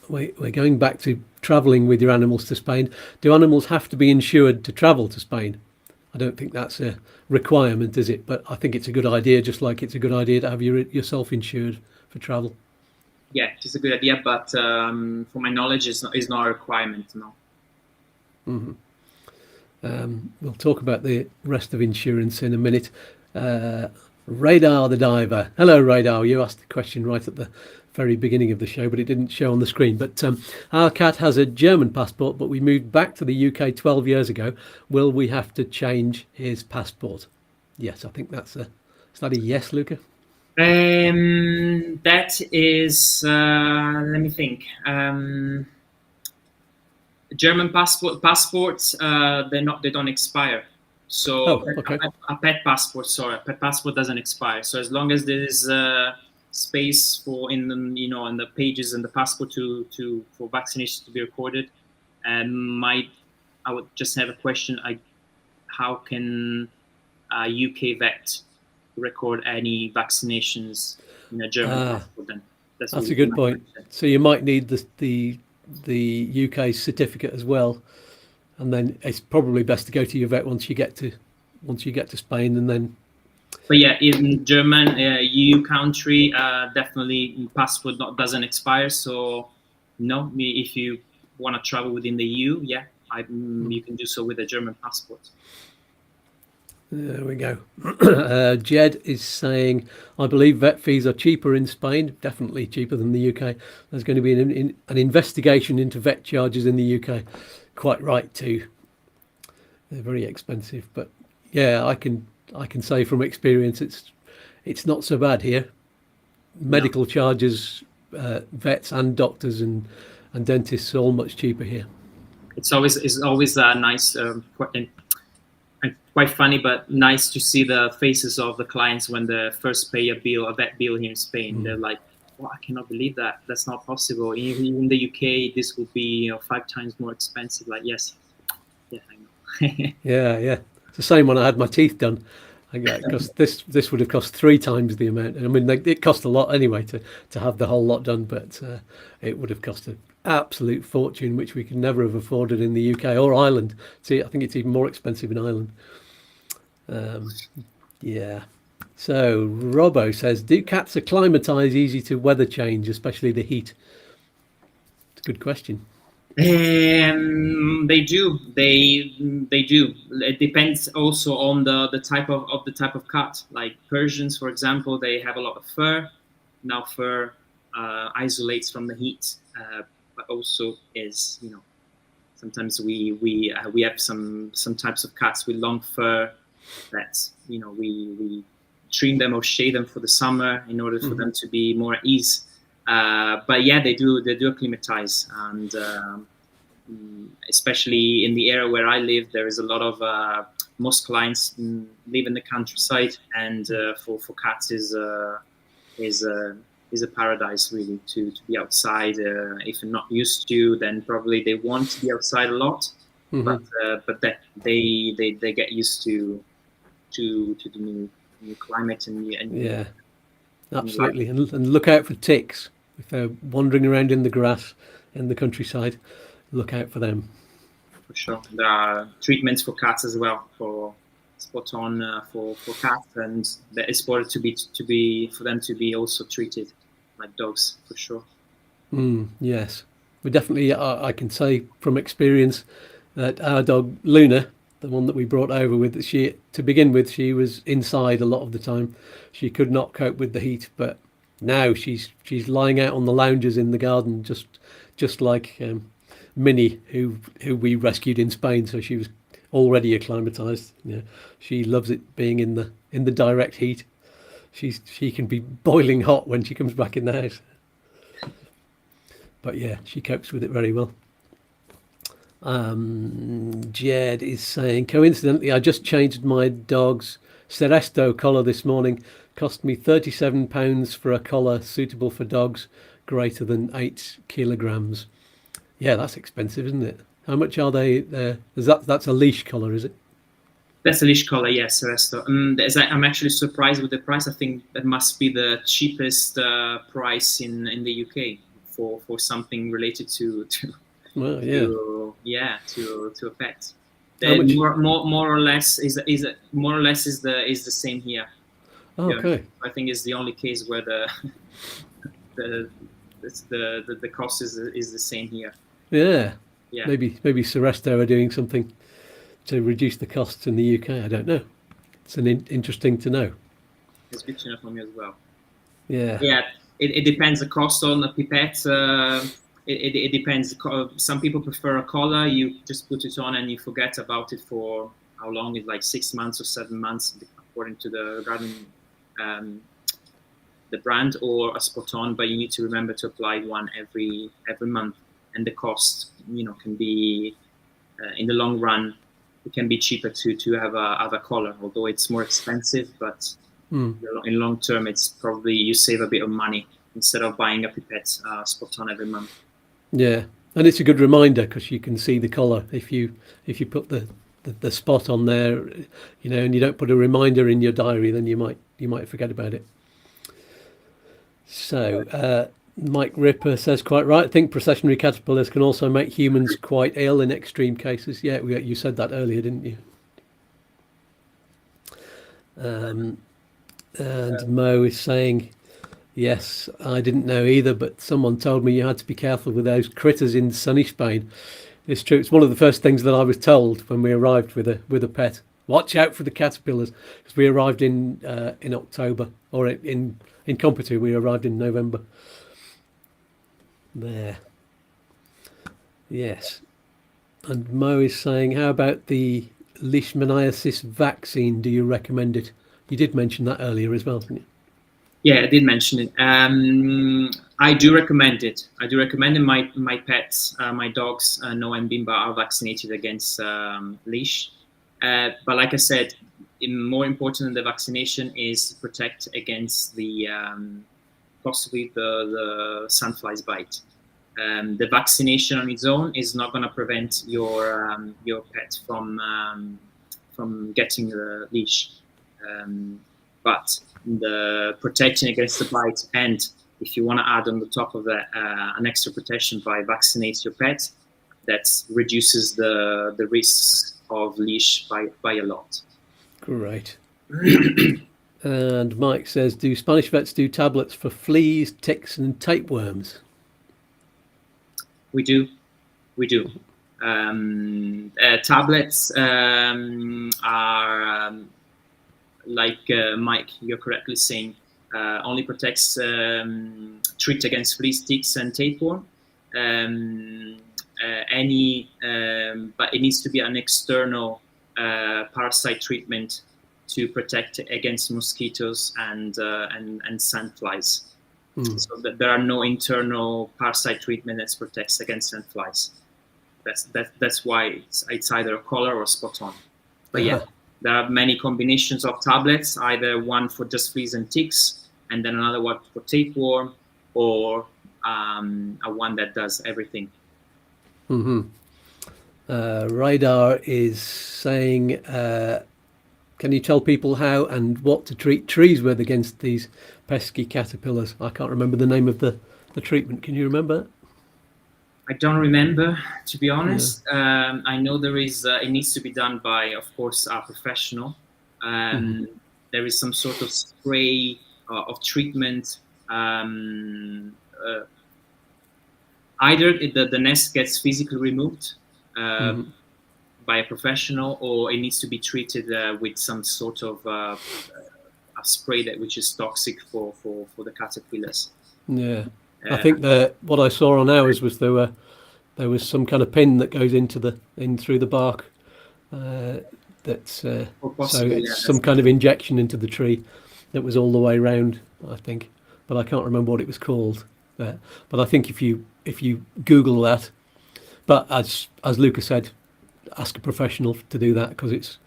we're going back to travelling with your animals to Spain. Do animals have to be insured to travel to Spain? I don't think that's a requirement, is it? But I think it's a good idea, just like it's a good idea to have yourself insured for travel.
Yeah, it's a good idea, but from my knowledge, it's not a requirement, no.
We'll talk about the rest of insurance in a minute. Radar the diver. Hello, Radar. You asked the question right at the very beginning of the show, but it didn't show on the screen. But our cat has a German passport, but we moved back to the UK 12 years ago. Will we have to change his passport? Yes, I think is that a yes, Luca?
That is, let me think. German passports, they don't expire. So
okay.
a pet passport doesn't expire. So as long as there is space for in the pages and the passport for vaccinations to be recorded, I would just have a question. How can a UK vet record any vaccinations in a German passport? Then
that's a good point. So you might need the UK certificate as well, and then it's probably best to go to your vet once you get to Spain, and then.
But yeah, in German, EU country, definitely passport doesn't expire. So no, if you want to travel within the EU, yeah, you can do so with a German passport.
There we go. Jed is saying, I believe vet fees are cheaper in Spain, definitely cheaper than the UK. There's going to be an investigation into vet charges in the UK. Quite right too. They're very expensive, but yeah, I can say from experience it's not so bad here. Medical charges, vets and doctors and dentists are all much cheaper here.
It's always a nice. Quite funny, but nice to see the faces of the clients when they first pay a vet bill here in Spain. They're like, "Well, I cannot believe that. That's not possible. Even in the UK, this will be 5 times more expensive." Like, yes, yeah, I know.
yeah. It's the same when I had my teeth done. Because this would have cost 3 times the amount. I mean, it cost a lot anyway to have the whole lot done, but it would have cost an absolute fortune, which we could never have afforded in the UK or Ireland. See, I think it's even more expensive in Ireland. Yeah. So Robbo says, do cats acclimatise easy to weather change, especially the heat? It's a good question.
They do. They do. It depends also on the type of cat. Like Persians, for example, they have a lot of fur. Now fur isolates from the heat, but also is sometimes we have some types of cats with long fur that we trim them or shade them for the summer in order for them to be more at ease. But yeah, they do acclimatize, and especially in the area where I live, there is a lot of most clients live in the countryside, and for cats is a paradise really to be outside. If you're not used to, then probably they want to be outside a lot, but that they get used to the new climate and
yeah, absolutely, and look out for ticks if they're wandering around in the grass in the countryside. Look out for them.
For sure, there are treatments for cats as well, for spot on for cats, and it's important to be for them to be also treated like dogs, for sure.
Yes, we definitely. I can say from experience that our dog Luna, the one that we brought over with, to begin with, she was inside a lot of the time. She could not cope with the heat, but now she's lying out on the lounges in the garden, just like Minnie, who we rescued in Spain. So she was already acclimatized. She loves it being in the direct heat. She can be boiling hot when she comes back in the house. But yeah, she copes with it very well. Jed is saying, coincidentally, I just changed my dog's Seresto collar this morning. Cost me £37 for a collar suitable for dogs greater than 8 kilograms. Yeah, that's expensive, isn't it? How much are they there? That's a Leish collar, is it?
That's a Leish collar, yes, Seresto. I'm actually surprised with the price. I think that must be the cheapest price in the UK for something related to
well,
to a pet. More or less is the same here.
Oh, okay.
I think it's the only case where the cost is the same here.
Yeah.
Yeah.
Maybe Seresto are doing something to reduce the costs in the UK. I don't know. It's interesting to know.
It's good to know from you as well.
Yeah.
Yeah. It depends. The cost on the pipette. It depends. Some people prefer a collar. You just put it on and you forget about it for how long? It's like 6 months or 7 months, according to the garden, the brand, or a spot on. But you need to remember to apply one every month, and the cost, can be in the long run, it can be cheaper to have a collar, although it's more expensive. But in long term, it's probably you save a bit of money instead of buying a pipette spot on every month.
Yeah, and it's a good reminder because you can see the collar if you put the spot on there, and you don't put a reminder in your diary, then you might forget about it. So Mike Ripper says, quite right. I think processionary caterpillars can also make humans quite ill in extreme cases. Yeah, you said that earlier, didn't you? And Mo is saying, yes, I didn't know either, but someone told me you had to be careful with those critters in sunny Spain. It's true. It's one of the first things that I was told when we arrived with a pet. Watch out for the caterpillars, because we arrived in October, or in Compatu we arrived in November. There. Yes. And Mo is saying, how about the leishmaniasis vaccine? Do you recommend it? You did mention that earlier as well, didn't you?
Yeah, I did mention it. I do recommend it. I do recommend it. My pets, my dogs, Noah and Bimba, are vaccinated against Leish. But like I said, more important than the vaccination is to protect against the possibly the sandflies bite. The vaccination on its own is not going to prevent your pet from getting the Leish. But the protection against the bite, and if you want to add on the top of that an extra protection by vaccinating your pet, that reduces the risks of Leish by a lot.
Great. And Mike says, do Spanish vets do tablets for fleas, ticks and tapeworms?
We do. Tablets are like Mike, you're correctly saying, only protects treat against fleas, ticks and tapeworm. But it needs to be an external parasite treatment to protect against mosquitoes and sandflies. So that there are no internal parasite treatment that protects against sandflies. That's why it's either a collar or spot on. But yeah, there are many combinations of tablets, either one for just fleas and ticks, and then another one for tapeworm, or a one that does everything.
Radar is saying, can you tell people how and what to treat trees with against these pesky caterpillars? I can't remember the name of the treatment. Can you remember?
I don't remember, to be honest. Yeah. I know there is, it needs to be done by, of course, a professional. There is some sort of spray of treatment. Either the nest gets physically removed by a professional, or it needs to be treated with some sort of a spray which is toxic for the caterpillars. Yeah.
I think that what I saw on ours was there was some kind of pin that goes through the bark. So it's some kind of injection into the tree that was all the way around, I think, but I can't remember what it was called. But I think if you Google that, but as Luca said, ask a professional to do that because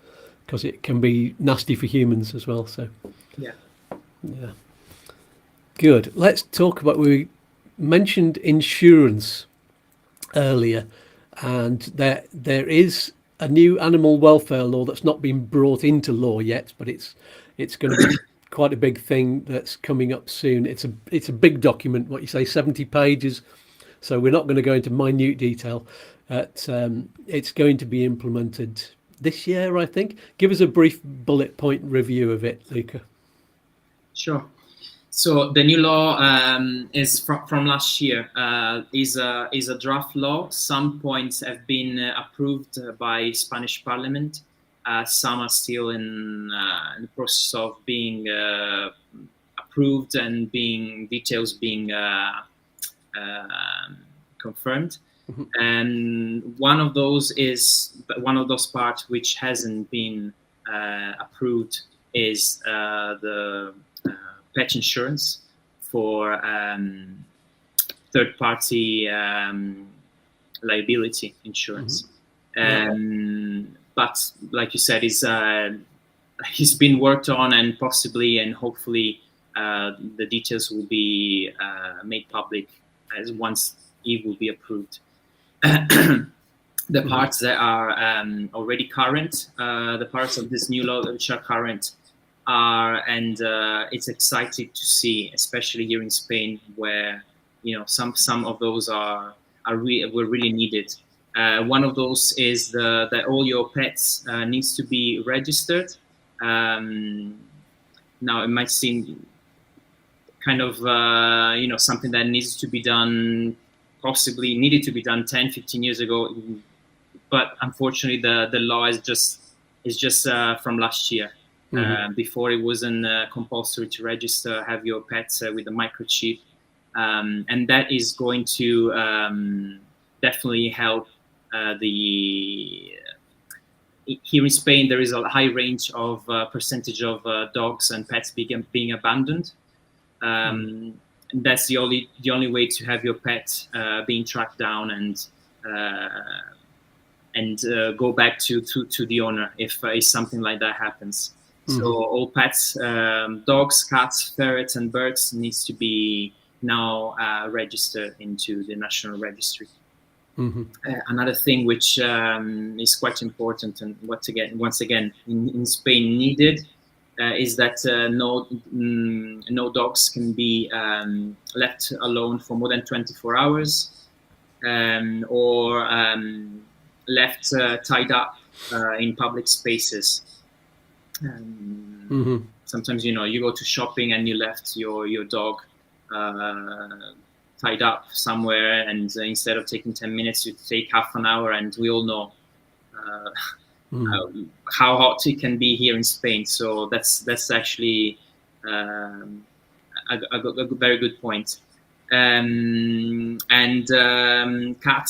it can be nasty for humans as well. So yeah. Good. Let's talk about, we mentioned insurance earlier, and there is a new animal welfare law that's not been brought into law yet, but it's going to be quite a big thing that's coming up soon. It's a big document, what you say, 70 pages. So we're not going to go into minute detail. It's going to be implemented this year, I think. Give us a brief bullet point review of it, Luca.
Sure. So the new law is from last year. Is a draft law. Some points have been approved by Spanish Parliament. Some are still in the process of being approved and details being confirmed. Mm-hmm. And one of those parts which hasn't been approved is the pet insurance for third-party liability insurance. Mm-hmm. But like you said, he's been worked on, and possibly and hopefully the details will be made public as once it will be approved. The parts that are already current, the parts of this new law which are current are, and it's exciting to see, especially here in Spain, where some of those were really needed. One of those is that all your pets needs to be registered. Now it might seem kind of something that needs to be done, possibly needed to be done 10-15 years ago, but unfortunately the law is just from last year. Mm-hmm. Before it wasn't compulsory to register, have your pets with a microchip, and that is going to definitely help. Here in Spain, there is a high range of percentage of dogs and pets being abandoned. And that's the only way to have your pet being tracked down and go back to the owner if something like that happens. Mm-hmm. So all pets, dogs, cats, ferrets, and birds needs to be now registered into the national registry. Mm-hmm. Another thing which is quite important, and once again in Spain needed, is that no dogs can be left alone for more than 24 hours, or left tied up in public spaces. Mm-hmm. Sometimes you go to shopping and you left your dog tied up somewhere, and instead of taking 10 minutes, you take half an hour, and we all know how hot it can be here in Spain. So that's actually a very good point. Cats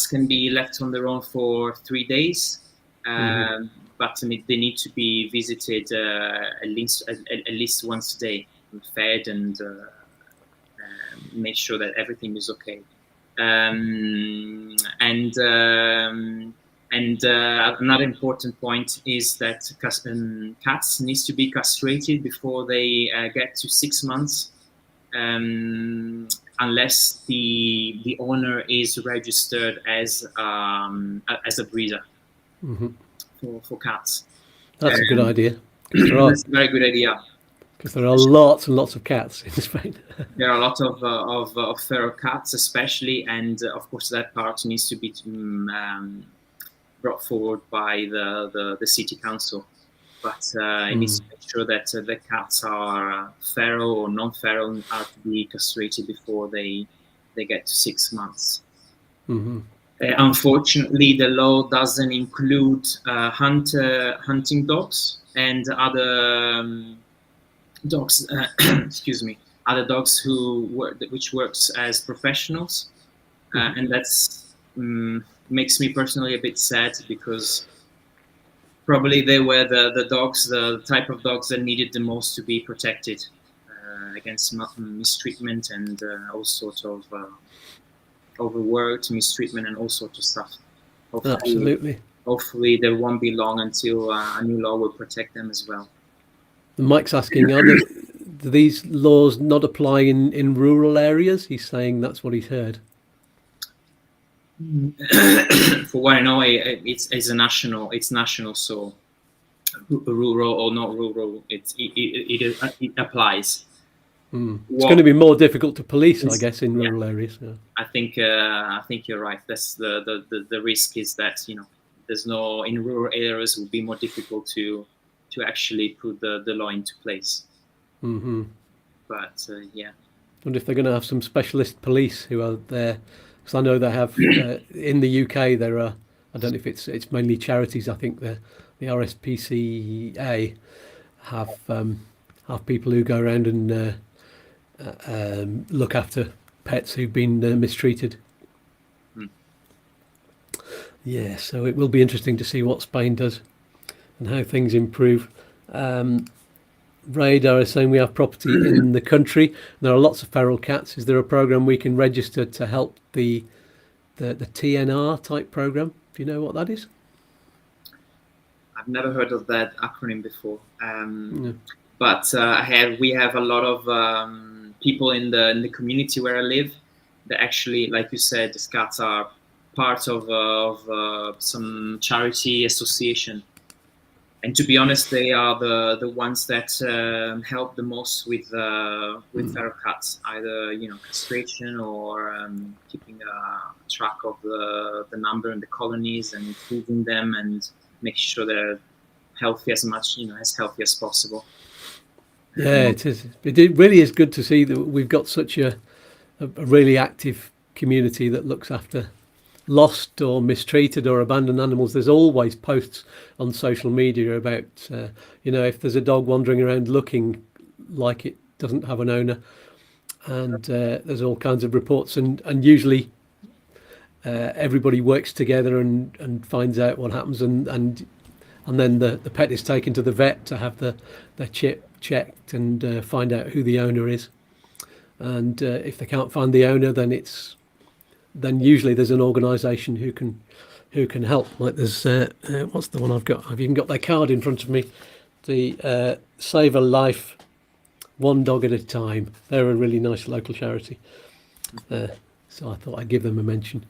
can be left on their own for 3 days, but they need to be visited at least once a day, fed and make sure that everything is okay. Another important point is that cats needs to be castrated before they get to 6 months, unless the owner is registered as a breeder for cats.
That's a good idea.
That's a very good idea.
Because there are lots and lots of cats in Spain.
There are a lot of feral cats, especially, and of course that part needs to be brought forward by the city council. But it needs to make sure that the cats are feral or non-feral and are to be castrated before they get to 6 months. Mm-hmm. Unfortunately, the law doesn't include hunting dogs and other dogs. Excuse me, other dogs which works as professionals, and that's makes me personally a bit sad, because probably they were the type of dogs that needed the most to be protected against mistreatment and all sorts of overworked, mistreatment, and all sorts of stuff.
Absolutely.
Hopefully there won't be long until a new law will protect them as well.
Mike's asking, do these laws not apply in rural areas? He's saying that's what he's heard.
For what I know, it's national. So rural or not rural, it applies.
It's going to be more difficult to police, I guess, in rural areas. Yeah.
I think you're right. That's the risk is that there's no, in rural areas it would be more difficult to actually put the law into place.
Mm-hmm.
But yeah.
I wonder if they're going to have some specialist police who are there, because I know they have in the UK. There are, I don't know if it's mainly charities. I think the RSPCA have people who go around and look after pets who've been mistreated. Yeah, so it will be interesting to see what Spain does and how things improve. Radar is saying we have property in the country. There are lots of feral cats. Is there a program we can register to help the TNR type program? Do you know what that is?
I've never heard of that acronym before. But we have a lot of people in the community where I live that actually, like you said, the cats are part of some charity association. And to be honest, they are the ones that help the most with feral cats, either castration or keeping a track of the number and the colonies and feeding them and making sure they're healthy as healthy as possible.
Yeah, it is. It really is good to see that we've got such a really active community that looks after lost or mistreated or abandoned animals. There's always posts on social media about if there's a dog wandering around looking like it doesn't have an owner, and there's all kinds of reports, and usually everybody works together and finds out what happens, and then the pet is taken to the vet to have their chip checked and find out who the owner is, and if they can't find the owner, then usually there's an organisation who can help. Like there's what's the one I've got? I've even got their card in front of me. The Save a Life, One Dog at a Time. They're a really nice local charity. So I thought I'd give them a mention.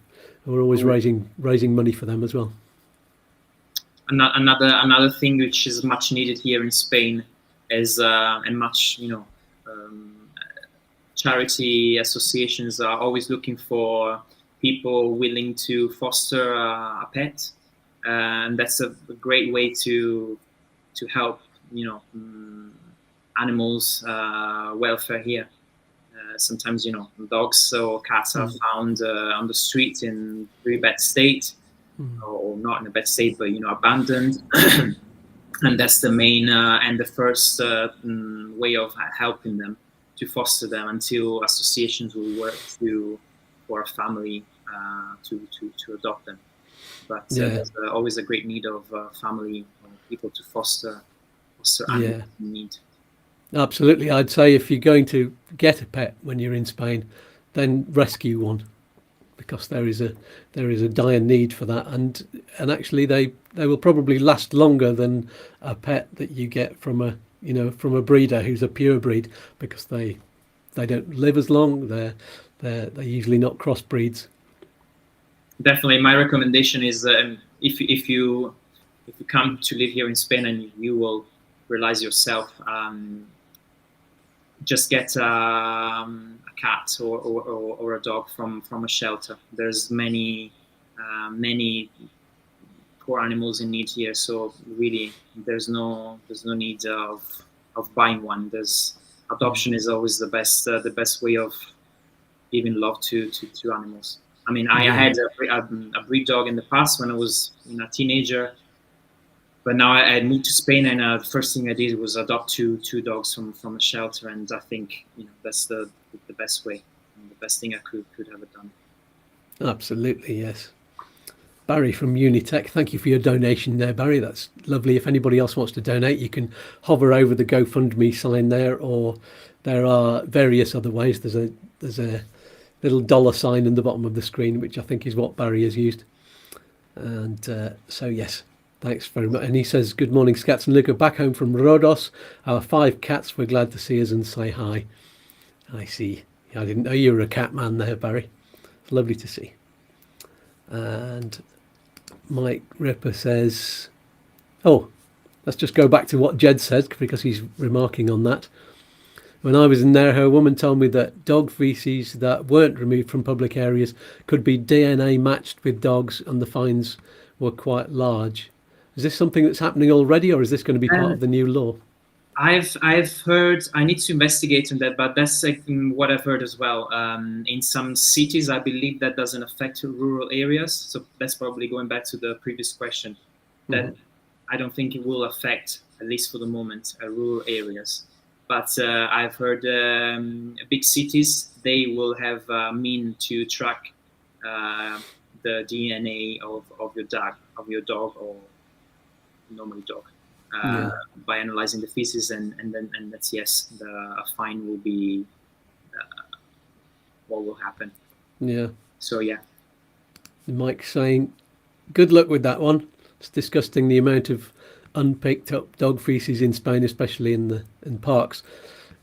And we're always raising money for them as well.
Another thing which is much needed here in Spain is and much charity associations are always looking for people willing to foster a pet, and that's a great way to help animals welfare here. Sometimes dogs or cats are found on the street in very bad state, or not in a bad state, but abandoned. And that's the main and the first way of helping them, to foster them until associations will work for a family to adopt them. But there's always a great need of family people to foster animals in need.
Absolutely. I'd say if you're going to get a pet when you're in Spain, then rescue one, because there is a dire need for that, and actually they will probably last longer than a pet that you get from a breeder who's a pure breed, because they don't live as long. They're usually not crossbreeds.
Definitely, my recommendation is if you come to live here in Spain, and you will realize yourself, just get a cat or a dog from a shelter. There's many poor animals in need here, so really there's no need of buying one. Adoption is always the best way of giving love to animals. I mean, I had a breed dog in the past when I was a teenager, but now I moved to Spain, and the first thing I did was adopt two dogs from a shelter, and I think that's the best way, and the best thing I could have done.
Absolutely, yes. Barry from Unitech, thank you for your donation there, Barry. That's lovely. If anybody else wants to donate, you can hover over the GoFundMe sign there, or there are various other ways. There's a little dollar sign in the bottom of the screen, which I think is what Barry has used. And so yes, thanks very much. And he says, good morning, Skatz and Luca, back home from Rhodos. Our 5 cats were glad to see us and say hi. I see. I didn't know you were a cat man there, Barry. It's lovely to see. And Mike Ripper says, let's just go back to what Jed says, because he's remarking on that. When I was in there, a woman told me that dog feces that weren't removed from public areas could be DNA matched with dogs, and the fines were quite large. Is this something that's happening already, or is this going to be part of the new law?
I've heard. I need to investigate on that, but that's like what I've heard as well. In some cities, I believe that doesn't affect rural areas. So that's probably going back to the previous question. That I don't think it will affect, at least for the moment, rural areas. But I've heard big cities, they will have a mean to track the DNA of your dog or normal dog. By analyzing the feces, and that's a fine will be what will happen. So
Mike saying good luck with that one. It's disgusting, the amount of unpicked up dog feces in Spain, especially in parks.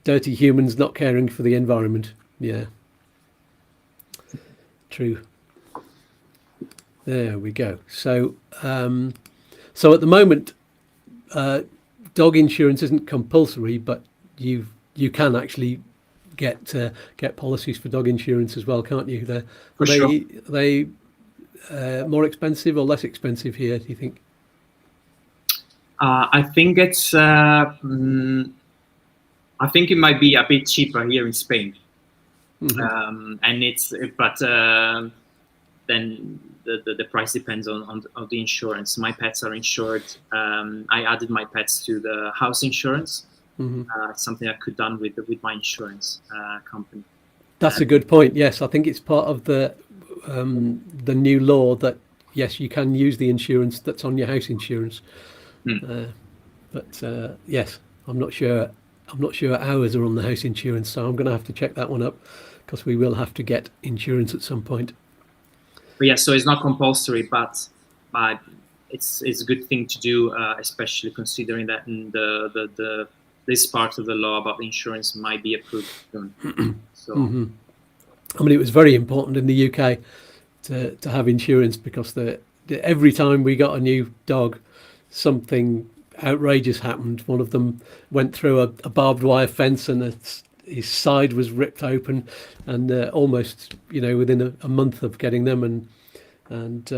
Dirty humans not caring for the environment. True. There we go. So so at the moment, dog insurance isn't compulsory, but you can actually get policies for dog insurance as well, can't you? Are they more expensive or less expensive here, do you think?
I think it's. I think it might be a bit cheaper here in Spain, and then the price depends on the insurance. My pets are insured. I added my pets to the house insurance. Something I could done with my insurance company.
That's a good point. Yes, I think it's part of the new law that yes, you can use the insurance that's on your house insurance. But yes, I'm not sure ours are on the house insurance, so I'm going to have to check that one up, because we will have to get insurance at some point.
But so it's not compulsory, but it's a good thing to do, especially considering that this part of the law about the insurance might be approved soon. So,
I mean, it was very important in the UK to have insurance, because every time we got a new dog, something outrageous happened. One of them went through a barbed wire fence, and his side was ripped open, and almost within a month of getting them. And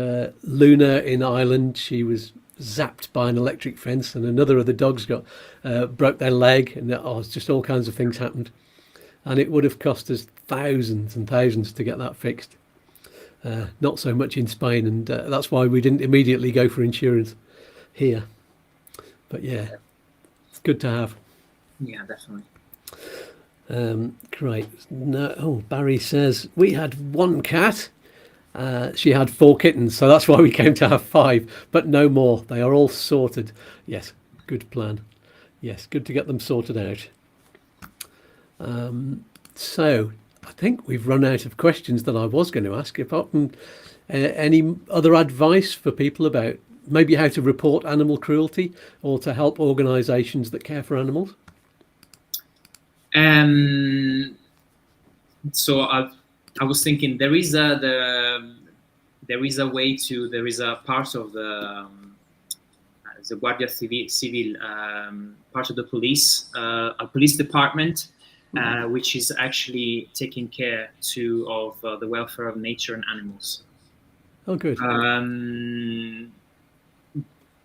Luna in Ireland, she was zapped by an electric fence, and another of the dogs broke their leg, and just all kinds of things happened, and it would have cost us thousands and thousands to get that fixed. Not so much in Spain, and that's why we didn't immediately go for insurance here. But yeah, it's good to have.
Yeah, definitely.
Great. Barry says we had one cat. She had 4 kittens, so that's why we came to have 5, but no more. They are all sorted. Yes, good plan. Yes, good to get them sorted out. So I think we've run out of questions that I was going to ask. Apart from any other advice for people about maybe how to report animal cruelty, or to help organisations that care for animals?
So I was thinking there is a part of the Guardia Civil, part of the police, a police department, which is actually taking care of the welfare of nature and animals.
Oh, good.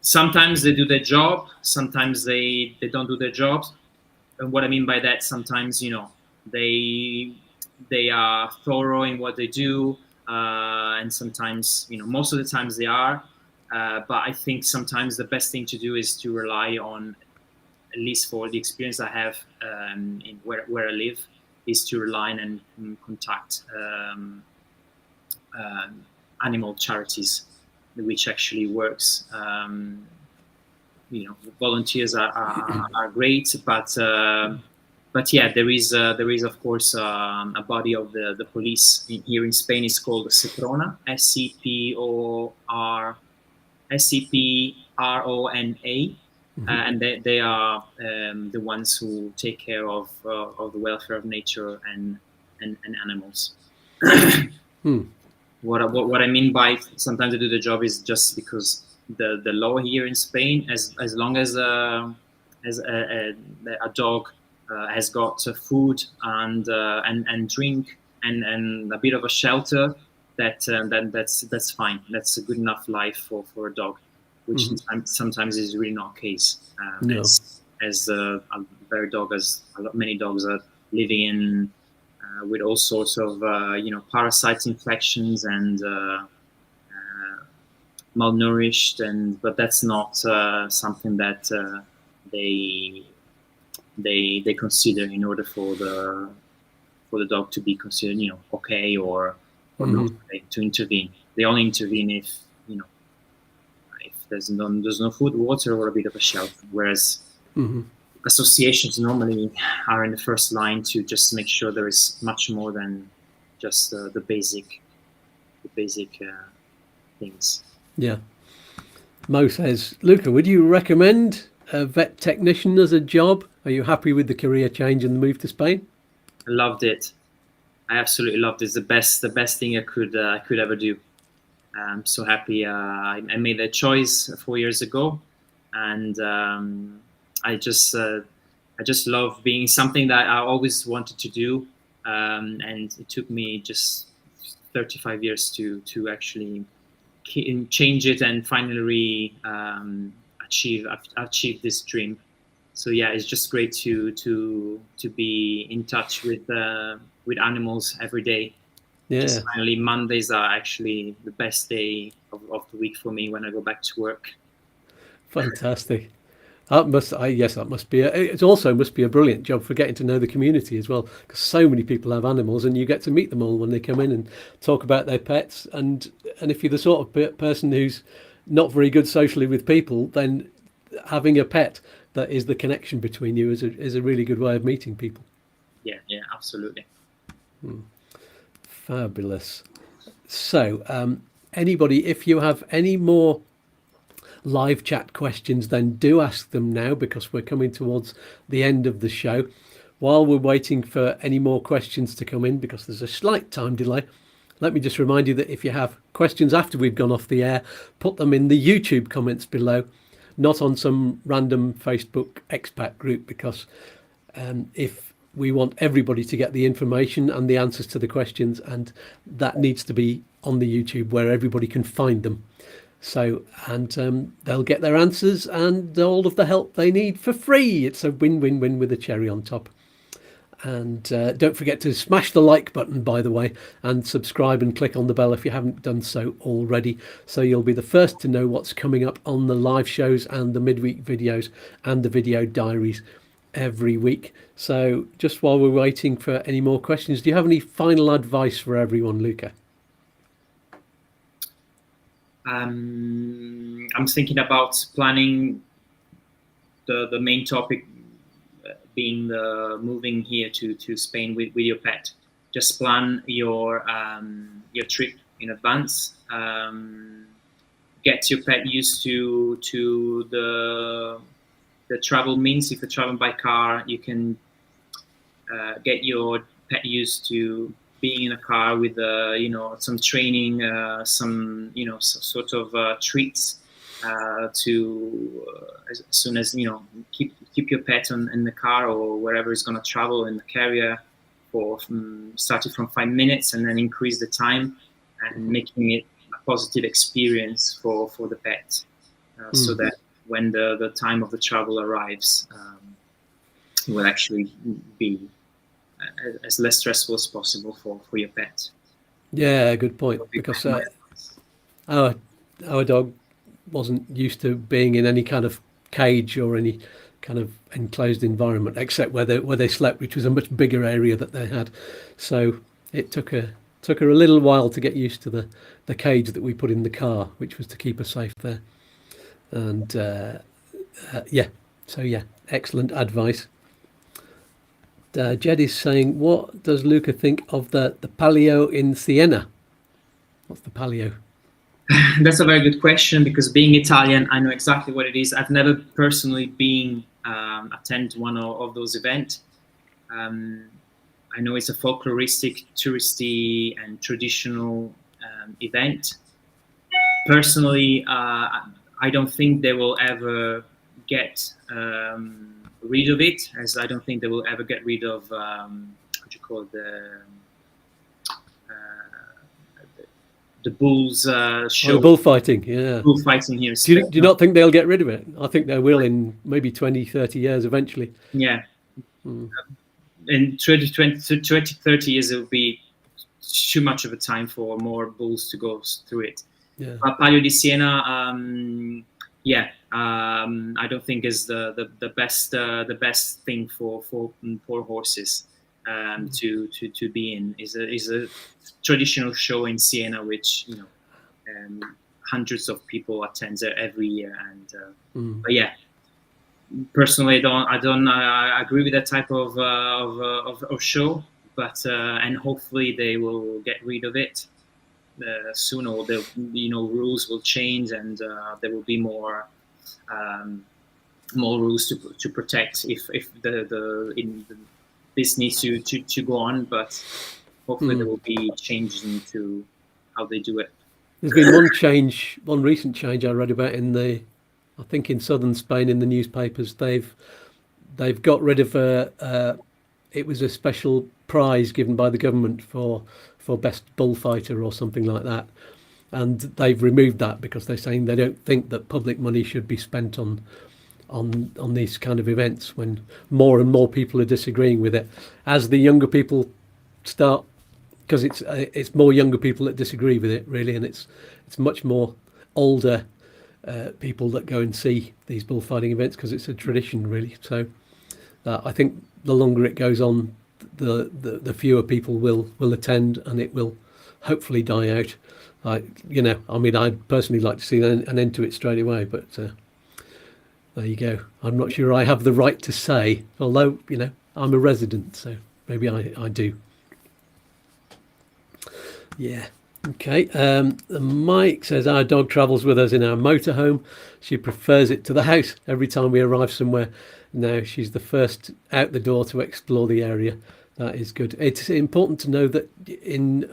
Sometimes they do their job, sometimes they don't do their jobs. And what I mean by that, sometimes they are thorough in what they do, and sometimes most of the times they are. But I think sometimes the best thing to do is to rely on, at least for the experience I have in where I live, is to rely and contact animal charities, which actually works. Volunteers are great, but yeah, there is of course a body of the police here in Spain. Is called Seprona, SCPRONA, and they are the ones who take care of the welfare of nature and animals. What I mean by sometimes they do the job is just because the law here in Spain, as long as a dog has got food and drink and a bit of a shelter, then that's fine. That's a good enough life for a dog, which sometimes is really not the case.
No.
As very dog as many dogs are living in with all sorts of parasites, infections, and malnourished, but that's not something that they consider in order for the dog to be considered okay or not okay, to intervene. They only intervene if there's no food, water, or a bit of a shelter. Whereas associations normally are in the first line to just make sure there is much more than just the basic things.
Yeah. Mo says, Luca, would you recommend a vet technician as a job? Are you happy with the career change and the move to Spain?
I loved it. I absolutely loved it. It's the best thing I could ever do. I'm so happy. I made that choice 4 years ago, and I just love being something that I always wanted to do, and it took me just 35 years to actually change it and finally achieve this dream. So yeah, it's just great to be in touch with animals every day.
Yeah.
Just finally, Mondays are actually the best day of the week for me when I go back to work.
Fantastic. That must be. It also must be a brilliant job for getting to know the community as well, because so many people have animals, and you get to meet them all when they come in and talk about their pets. And if you're the sort of person who's not very good socially with people, then having a pet that is the connection between you is a really good way of meeting people.
Yeah, absolutely.
Fabulous. So, anybody, if you have any more live chat questions, then do ask them now, because we're coming towards the end of the show. While we're waiting for any more questions to come in, because there's a slight time delay, let me just remind you that if you have questions after we've gone off the air, put them in the YouTube comments below, not on some random Facebook expat group, because if we want everybody to get the information and the answers to the questions, and that needs to be on the YouTube where everybody can find them. So, and they'll get their answers and all of the help they need for free. It's a win-win-win with a cherry on top. And don't forget to smash the like button, by the way, and subscribe and click on the bell if you haven't done so already, so you'll be the first to know what's coming up on the live shows and the midweek videos and the video diaries every week. So just while we're waiting for any more questions, do you have any final advice for everyone, Luca?
I'm thinking about planning the main topic being the moving here to Spain with your pet. Just plan your trip in advance. Get your pet used to the travel means. If you're traveling by car, you can get your pet used to being in a car with some training, some sort of treats to as soon as keep your pet in the car or wherever it's going to travel in the carrier for starting from 5 minutes, and then increase the time and making it a positive experience for the pet, so that when the time of the travel arrives, it will actually be as less stressful as possible for your pet.
Yeah, good point. Because our dog wasn't used to being in any kind of cage or any kind of enclosed environment, except where they slept, which was a much bigger area that they had. So it took her a little while to get used to the cage that we put in the car, which was to keep her safe there. And excellent advice. Jed is saying, what does Luca think of the palio in Siena? What's the palio?
That's a very good question, because being Italian, I know exactly what it is. I've never personally been attend one of those events. I know it's a folkloristic, touristy, and traditional event. Personally, I don't think they will ever get rid of it, as I don't think they will ever get rid of what you call the bulls
the
show.
bullfighting, yeah.
Bullfighting here in
Do
Spain.
you not think they'll get rid of it? I think they will in maybe 20, 30 years eventually.
Yeah. In 20, 30 years, it will be too much of a time for more bulls to go through it.
Yeah.
Palio di Siena, I don't think is the best thing for poor horses to be in. Is a traditional show in Siena, which hundreds of people attend every year, and but yeah. Personally, I agree with that type of show, but and hopefully they will get rid of it soon, or the rules will change, and there will be more rules to protect if this needs to go on. But hopefully there will be changes into how they do it.
There's been one recent change I read about I think in southern Spain in the newspapers. They've got rid of it was a special prize given by the government for best bullfighter or something like that, and they've removed that because they're saying they don't think that public money should be spent on these kind of events when more and more people are disagreeing with it. As the younger people start, because it's more younger people that disagree with it really, and it's much more older people that go and see these bullfighting events because it's a tradition really. So I think the longer it goes on, the fewer people will attend, and it will hopefully die out. I'd personally like to see an end to it straight away, but there you go. I'm not sure I have the right to say, although I'm a resident, so maybe I do. Yeah. Okay. Mike says our dog travels with us in our motorhome. She prefers it to the house every time we arrive somewhere. Now she's the first out the door to explore the area. That is good. It's important to know that in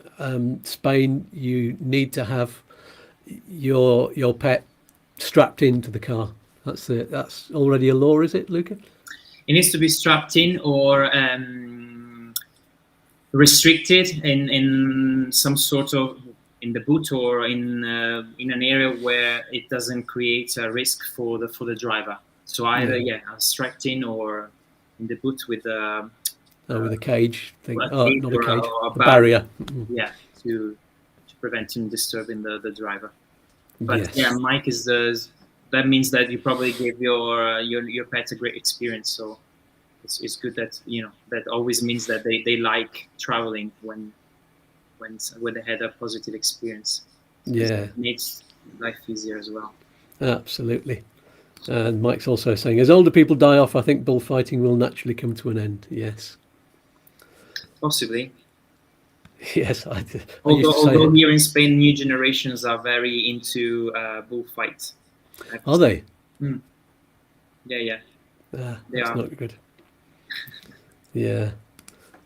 Spain you need to have your pet strapped into the car. That's already a law, is it, Luca?
It needs to be strapped in or restricted in some sort of in the boot or in an area where it doesn't create a risk for the driver. So either strapped in or in the boot with
with a cage thing.
Not
a cage,
a
barrier.
Yeah, to prevent him disturbing the driver. But yes. Mike is that means that you probably gave your pet a great experience. So it's good that that always means that they like traveling when they had a positive experience.
Yeah,
it makes life easier as well.
Absolutely. And Mike's also saying, as older people die off, I think bullfighting will naturally come to an end. Yes.
Possibly.
Yes.
Although here in Spain, new generations are very into bullfights.
Are they?
Mm. Yeah.
That's not good. Yeah.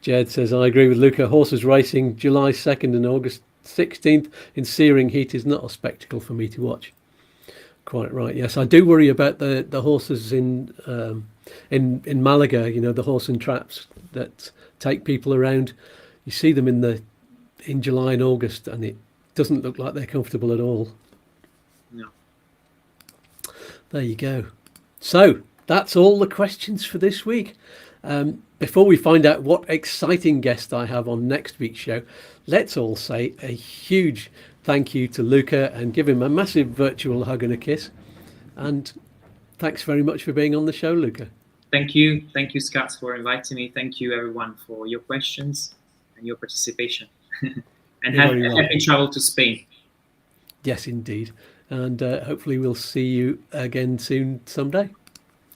Jed says, I agree with Luca. Horses racing July 2nd and August 16th in searing heat is not a spectacle for me to watch. Quite right. Yes, I do worry about the horses in Malaga. The horse and traps that take people around. You see them in July and August, and it doesn't look like they're comfortable at all.
No.
There you go. So that's all the questions for this week. Before we find out what exciting guest I have on next week's show, let's all say a huge thank you to Luca and give him a massive virtual hug and a kiss. And thanks very much for being on the show, Luca.
Thank you, Skatz, for inviting me. Thank you, everyone, for your questions and your participation. And happy travel to Spain.
Yes, indeed. And hopefully we'll see you again soon someday.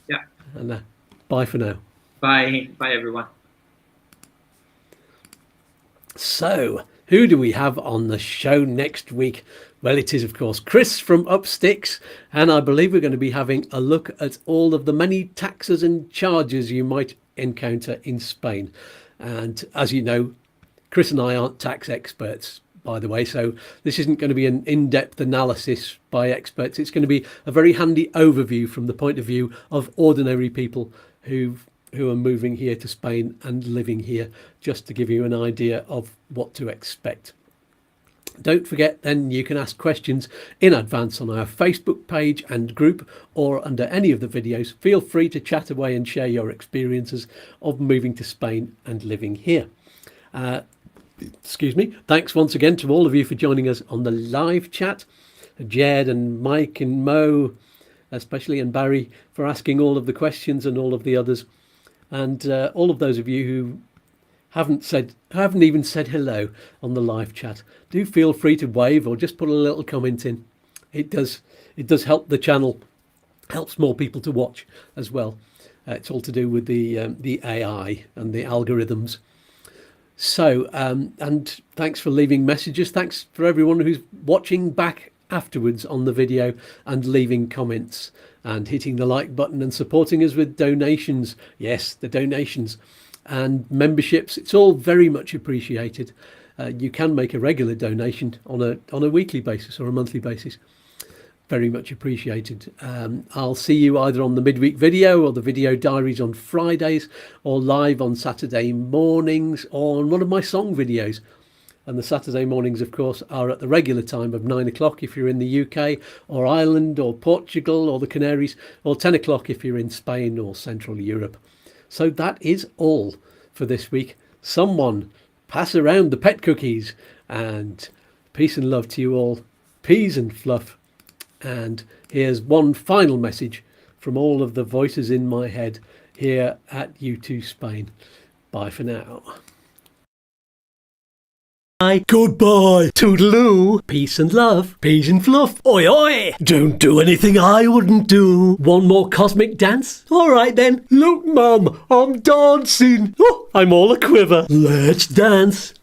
Yeah.
And bye for now.
Bye, everyone.
So, who do we have on the show next week? Well, it is, of course, Chris from Upsticks, and I believe we're going to be having a look at all of the many taxes and charges you might encounter in Spain. And as you know, Chris and I aren't tax experts, by the way, so this isn't going to be an in-depth analysis by experts. It's going to be a very handy overview from the point of view of ordinary people who are moving here to Spain and living here, just to give you an idea of what to expect. Don't forget, then you can ask questions in advance on our Facebook page and group, or under any of the videos. Feel free to chat away and share your experiences of moving to Spain and living here. Excuse me. Thanks once again to all of you for joining us on the live chat. Jed and Mike and Mo, especially, and Barry, for asking all of the questions, and all of the others. And all of those of you who haven't even said hello on the live chat, do feel free to wave or just put a little comment in. It does help the channel, helps more people to watch as well. It's all to do with the AI and the algorithms. So and thanks for leaving messages. Thanks for everyone who's watching back afterwards on the video and leaving comments and hitting the like button and supporting us with donations. Yes, the donations and memberships. It's all very much appreciated. You can make a regular donation on a weekly basis or a monthly basis. Very much appreciated. I'll see you either on the midweek video or the video diaries on Fridays, or live on Saturday mornings on one of my song videos. And the Saturday mornings, of course, are at the regular time of 9 o'clock if you're in the UK or Ireland or Portugal or the Canaries, or 10 o'clock if you're in Spain or Central Europe. So that is all for this week. Someone pass around the pet cookies, and peace and love to you all. Peas and fluff. And here's one final message from all of the voices in my head here at YouTooSpain. Bye for now. Goodbye. Toodaloo. Peace and love. Peas and fluff. Oi oi. Don't do anything I wouldn't do. One more cosmic dance? All right then. Look, Mum, I'm dancing. Oh, I'm all a quiver. Let's dance.